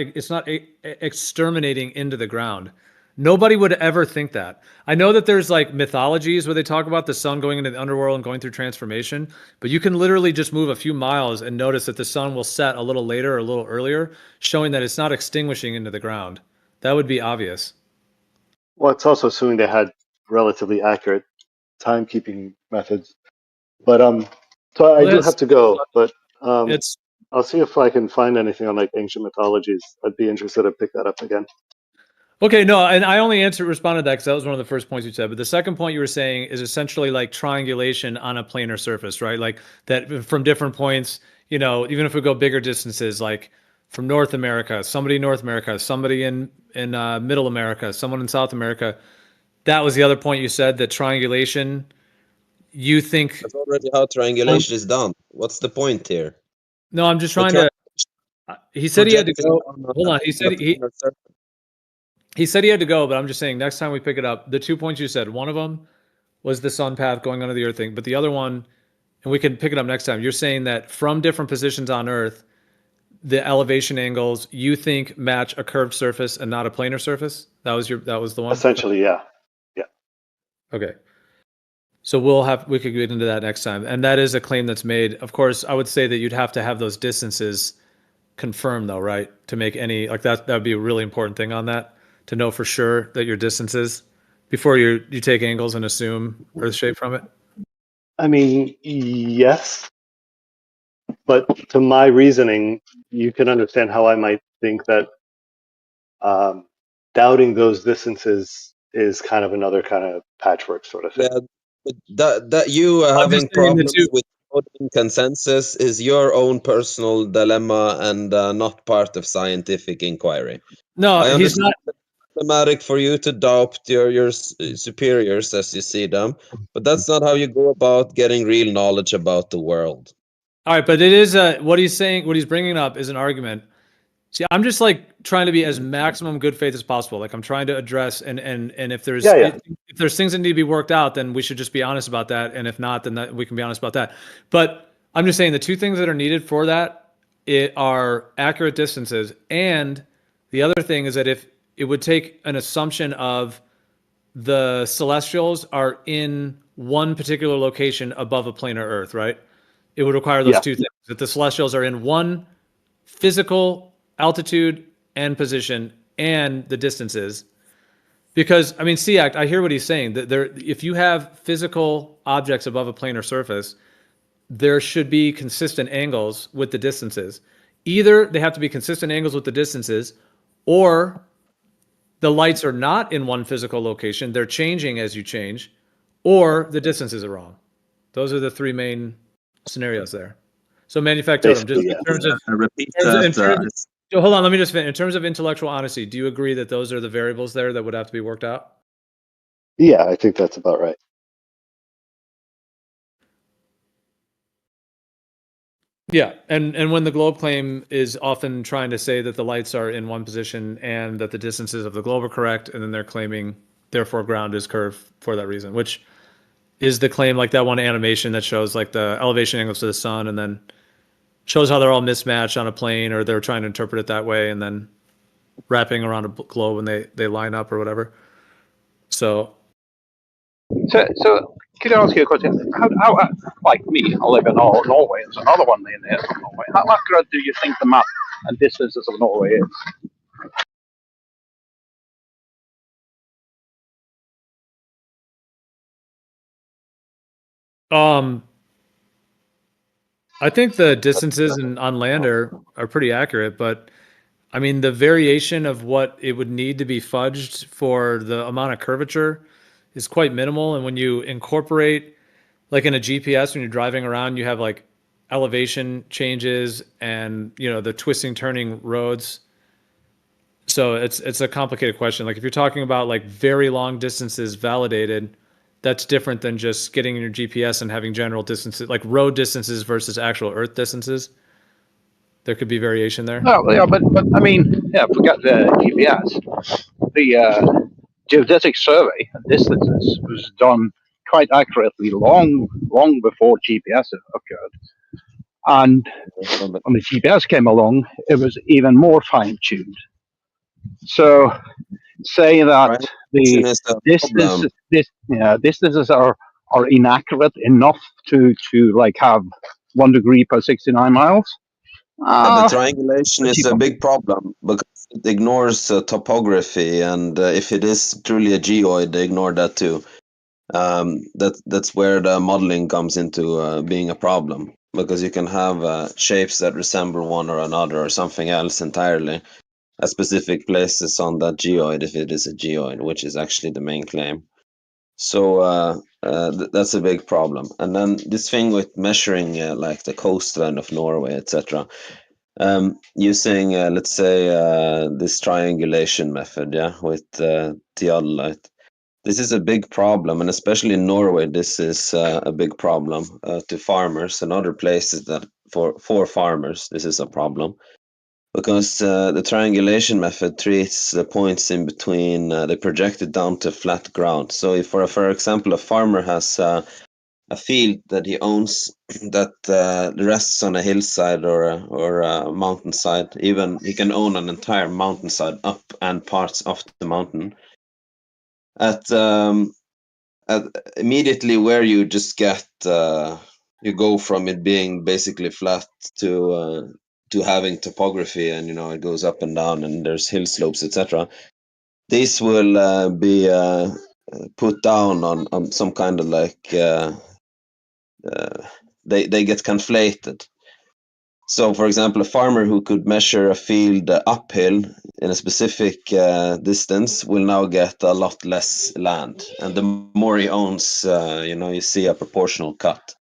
exterminating into the ground. Nobody would ever think that. I know that there's like mythologies where they talk about the sun going into the underworld and going through transformation, but you can literally just move a few miles and notice that the sun will set a little later or a little earlier, showing that it's not extinguishing into the ground. That would be obvious. Well, it's also assuming they had relatively accurate timekeeping methods. But so I do have to go, but It's I'll see if I can find anything on like ancient mythologies. I'd be interested to pick that up again. okay. No, and I only responded to that because that was one of the first points you said. But the second point you were saying is essentially like triangulation on a planar surface, right? Like that from different points, you know, even if we go bigger distances, like from North America, somebody in North America, somebody in Middle America, someone in South America. That was the other point you said, that triangulation, you think. That's already how triangulation is done. What's the point here? No, I'm just trying to. He said he had to go. Hold on. He said he had to go, but I'm just saying next time we pick it up, the 2 points you said, one of them was the sun path going under the earth thing, but the other one, and we can pick it up next time. You're saying that from different positions on Earth, the elevation angles you think match a curved surface and not a planar surface. That was the one. Essentially, yeah. Okay. So we could get into that next time. And that is a claim that's made. Of course, I would say that you'd have to have those distances confirmed though, right? To make any, like that would be a really important thing on that, to know for sure that your distances before you take angles and assume Earth shape from it. I mean, yes. But to my reasoning, you can understand how I might think that doubting those distances is kind of another kind of patchwork sort of thing. Yeah, but that you having problems with consensus is your own personal dilemma and not part of scientific inquiry. No, I he's not. It's problematic for you to doubt your superiors as you see them, but that's not how you go about getting real knowledge about the world. All right, but it is what he's saying. What he's bringing up is an argument. See, I'm just like trying to be as maximum good faith as possible. Like I'm trying to address and if there's Yeah. if there's things that need to be worked out, then we should just be honest about that. And if not, then we can be honest about that. But I'm just saying the two things that are needed for that are accurate distances, and the other thing is that if it would take an assumption of the celestials are in one particular location above a planar Earth, right? It would require those Yeah. two things: that the celestials are in one physical altitude and position and the distances. Because I mean, SEACT, I hear what he's saying. That there, if you have physical objects above a planar surface, there should be consistent angles with the distances. Either they have to be consistent angles with the distances, or the lights are not in one physical location, they're changing as you change, or the distances are wrong. Those are the three main scenarios there. So manufactorum, just Basically, yeah. in terms of, Repeat in that. terms of- so hold on, let me just finish. In terms of intellectual honesty, do you agree that those are the variables there that would have to be worked out? Yeah, I think that's about right. Yeah, and when the globe claim is often trying to say that the lights are in one position and that the distances of the globe are correct, and then they're claiming therefore ground is curved for that reason, which is the claim, like that one animation that shows like the elevation angles to the sun and then shows how they're all mismatched on a plane, or they're trying to interpret it that way and then wrapping around a globe when they line up or whatever. So So could I ask you a question? How like me, I live in Norway. There's another one in here from Norway. How accurate do you think the map and distances of Norway is? I think the distances on land are pretty accurate, but I mean the variation of what it would need to be fudged for the amount of curvature is quite minimal. And when you incorporate, like in a GPS, when you're driving around, you have like elevation changes and the twisting, turning roads. So it's a complicated question. Like if you're talking about like very long distances validated, that's different than just getting in your GPS and having general distances, like road distances versus actual Earth distances. There could be variation there. No, yeah, but I mean, yeah, forget the GPS. The geodetic survey of distances was done quite accurately long before GPS occurred. And when the GPS came along, it was even more fine tuned. So say that the distances are inaccurate enough to like have 1 degree per 69 miles. The triangulation is a big problem because it ignores topography, and if it is truly a geoid, they ignore that too. That's where the modeling comes into being a problem, because you can have shapes that resemble one or another or something else entirely at specific places on that geoid, if it is a geoid, which is actually the main claim. So that's a big problem. And then this thing with measuring like the coastline of Norway, etc. Using let's say this triangulation method, yeah, with theodolite. This is a big problem, and especially in Norway, this is a big problem to farmers, and other places that for farmers this is a problem, because the triangulation method treats the points in between, they project it down to flat ground. So if for example a farmer has a field that he owns that rests on a hillside or a mountainside, even he can own an entire mountainside up and parts of the mountain. At immediately where you just get you go from it being basically flat to having topography, and it goes up and down and there's hill slopes, etc. These will be put down on some kind of like they get conflated. So, for example, a farmer who could measure a field uphill in a specific distance will now get a lot less land. And the more he owns, you see a proportional cut.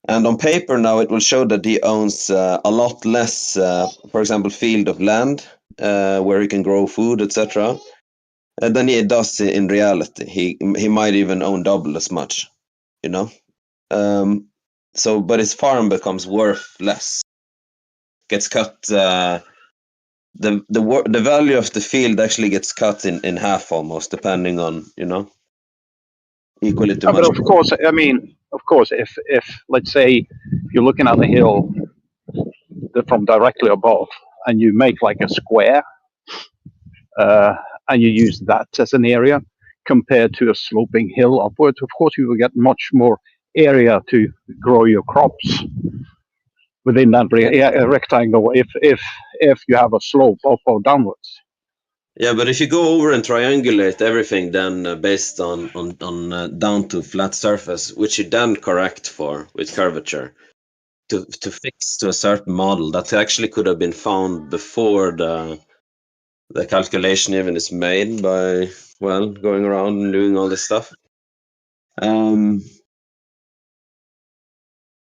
And on paper now, it will show that he owns a lot less, for example, field of land where he can grow food, etc. Than he does in reality. He might even own double as much, you know. But his farm becomes worth less, gets cut the value of the field actually gets cut in half almost, depending on, equally to But much. of course, I mean, of course, if let's say you're looking at the hill from directly above, and you make like a square, and you use that as an area compared to a sloping hill upwards, of course you will get much more area to grow your crops within that rectangle if you have a slope up or downwards. Yeah, but if you go over and triangulate everything, then based on down to flat surface, which you then correct for with curvature, to fix to a certain model that actually could have been found before the calculation even is made by, well, going around and doing all this stuff. I'm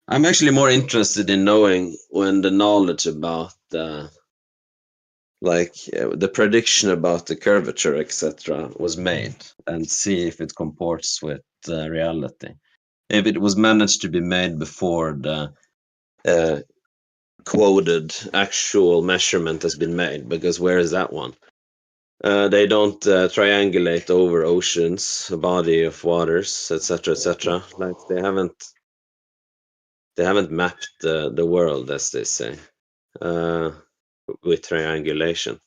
actually more interested in knowing when the knowledge about the prediction about the curvature, etc., was made, and see if it comports with reality. If it was managed to be made before the quoted actual measurement has been made, because where is that one? They don't triangulate over oceans, a body of waters, etc., etc. Like they haven't mapped the world, as they say, with triangulation.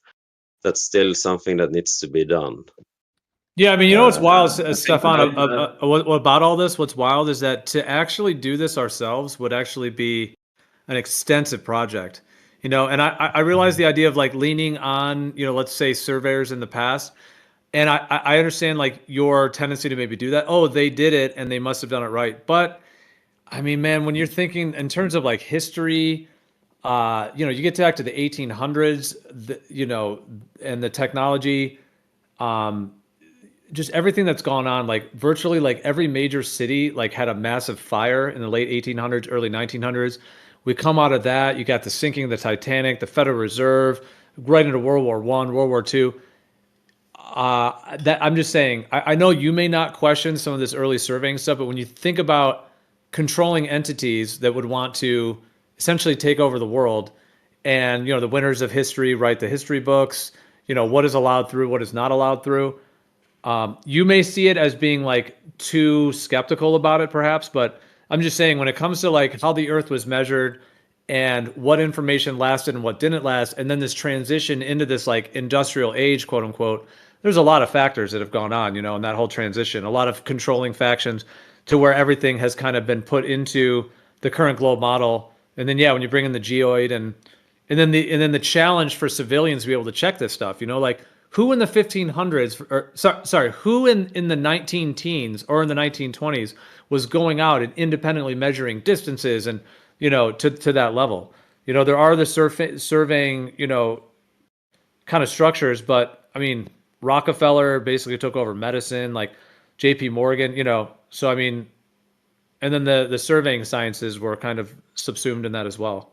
That's still something that needs to be done. Yeah, I mean, you know what's wild, Stefan, what about all this? What's wild is that to actually do this ourselves would actually be an extensive project, and I realize the idea of like leaning on, let's say surveyors in the past, and I understand like your tendency to maybe do that. Oh, they did it and they must have done it right. But I mean, man, when you're thinking in terms of like history, you get back to the 1800s, and the technology, just everything that's gone on, like virtually like every major city like had a massive fire in the late 1800s, early 1900s. We come out of that, you got the sinking of the Titanic, the Federal Reserve, right into World War I, World War II. That I'm just saying, I know you may not question some of this early surveying stuff, but when you think about controlling entities that would want to essentially take over the world, and the winners of history write the history books, what is allowed through, what is not allowed through. You may see it as being like too skeptical about it, perhaps, but I'm just saying when it comes to like how the Earth was measured and what information lasted and what didn't last, and then this transition into this like industrial age, quote unquote, there's a lot of factors that have gone on, in that whole transition, a lot of controlling factions to where everything has kind of been put into the current globe model. And then, when you bring in the geoid and then the challenge for civilians to be able to check this stuff, like who in the 1500s, or sorry, who in the 19 teens or in the 1920s was going out and independently measuring distances and, to that level. There are the surveying, kind of structures, but I mean, Rockefeller basically took over medicine, like JP Morgan, so I mean, and then the surveying sciences were kind of subsumed in that as well.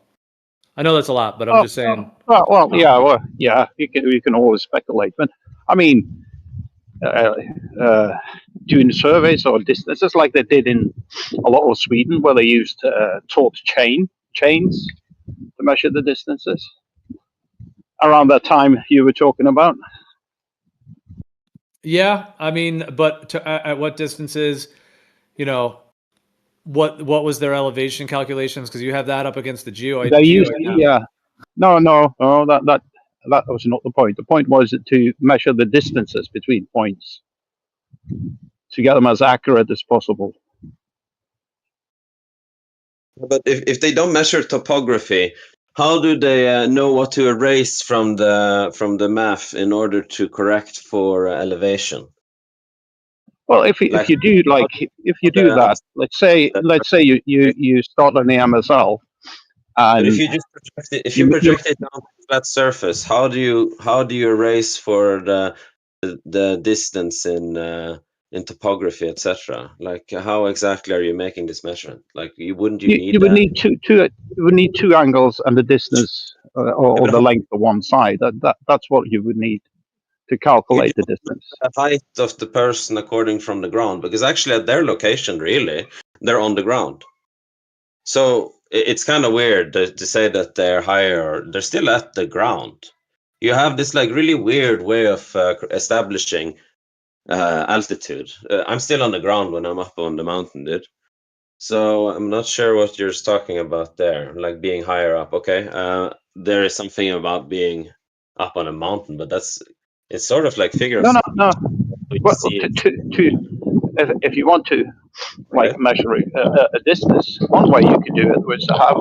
I know that's a lot, but I'm just saying. Yeah. You can always speculate, but I mean, doing surveys or distances like they did in a lot of Sweden, where they used taut chains to measure the distances. Around that time you were talking about. Yeah, I mean, but at what distances, what was their elevation calculations? Because you have that up against the geoid. They used, no, that was not the point. The point was to measure the distances between points to get them as accurate as possible. But if they don't measure topography, how do they know what to erase from the map in order to correct for elevation? Well, if you do that, let's say you start on the MSL, and if you just project it down to flat surface, how do you erase for the distance in topography, etc.? Like, how exactly are you making this measurement? Like, you would need two angles and the distance or the length of one side. That's what you would need to calculate the distance. The height of the person according from the ground, because actually at their location, really, they're on the ground. So it's kind of weird to say that they're higher. They're still at the ground. you have this like really weird way of establishing altitude. I'm still on the ground when I'm up on the mountain, dude. So I'm not sure what you're talking about there, like being higher up. Okay, there is something about being up on a mountain, but it's sort of like figure of No, no, no. you Well, see it, if you want to like right? measure a distance, one way you could do it was to have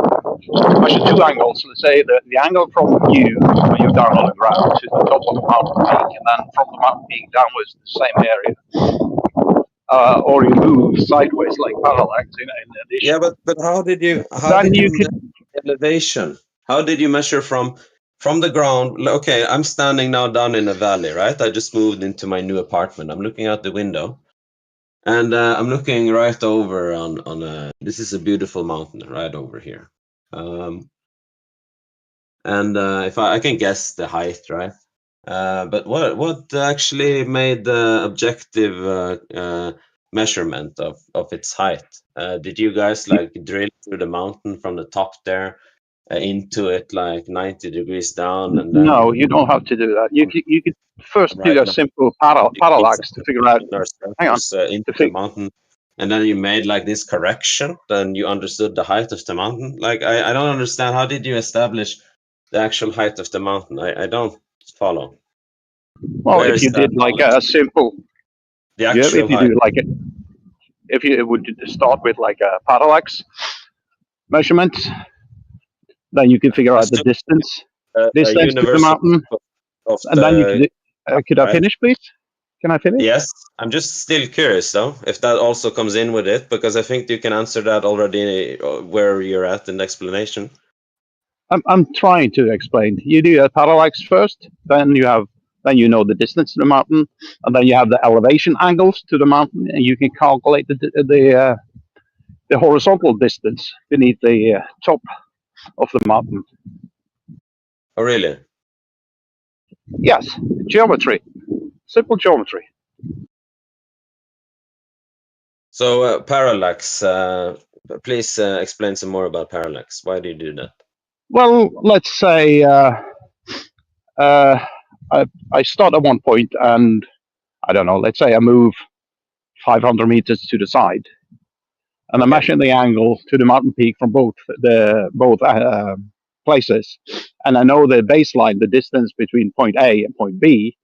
measure two angles. Let's say the angle from you when you're down on the ground to the top of the mountain peak, and then from the mountain peak downwards the same area. Or you move sideways like parallax in addition. Yeah, but how did you Then you measure could. elevation? How did you measure from the ground? Okay, I'm standing now down in a valley, right? I just moved into my new apartment. I'm looking out the window, and I'm looking right over on a. This is a beautiful mountain right over here. And if I can guess the height, right? But what actually made the objective measurement of its height? Did you guys like drill through the mountain from the top there into it like 90 degrees down, and No, then you don't have to do that. You could first right do a now simple degrees parallax to figure out. or Hang on. into To the fig, mountain, and then you made like this correction, then you understood the height of the mountain? Like I don't understand. How did you establish the actual height of the mountain? I don't follow. well, Where if is you that did like knowledge? a simple, The yeah, actual if you height. do like it, if you would start with like a parallax measurement, then you can figure out the Assume a distance to the universal mountain, of and then you the could. Could I right? finish, please? Can I finish? Yes, I'm just still curious though, if that also comes in with it, because I think you can answer that already where you're at in the explanation. I'm trying to explain. You do a parallax first, then you know the distance to the mountain, and then you have the elevation angles to the mountain, and you can calculate the horizontal distance beneath the top of the mountain. Oh, really? Yes, geometry, simple geometry. So parallax. Please explain some more about parallax. Why do you do that? Well, let's say uh, I start at one point, and I don't know. Let's say I move 500 meters to the side, and I Okay. measure the angle to the mountain peak from both places, and I know the baseline, the distance between point A and point B.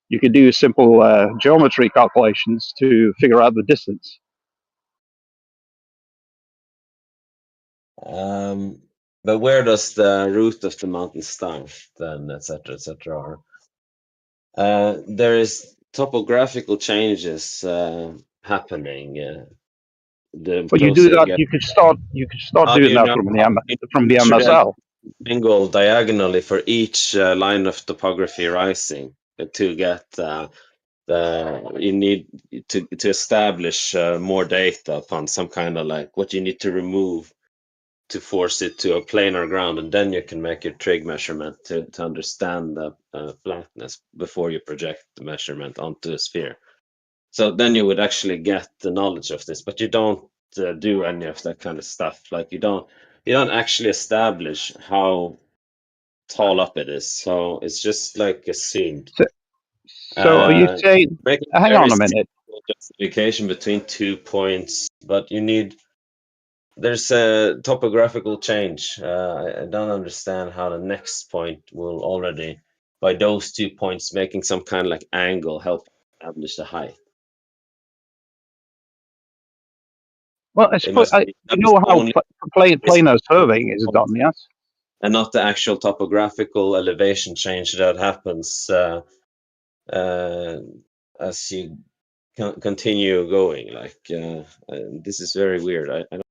You can do simple geometry calculations to figure out the distance. But where does the root of the mountain start then, etc., etc.? There is topographical changes happening. The But you do closer you that, get, you could start how do doing you that know? from How do from you the measure the MSL. angle diagonally for each line of topography rising to get you need to establish more data upon some kind of like what you need to remove to force it to a planar ground, and then you can make your trig measurement to understand the flatness before you project the measurement onto a sphere. So then you would actually get the knowledge of this, but you don't do any of that kind of stuff. Like you don't actually establish how tall up it is. So it's just like assumed. So, so you Uh, say, Making hang very on a minute. simple justification between 2 points, but there's a topographical change. I don't understand how the next point will already, by those 2 points, making some kind of like angle help establish the height. Well, I It suppose must be you that is know how only planar surveying is done, yes? and not the actual topographical elevation change that happens uh, as you continue going. Like this is very weird. I don't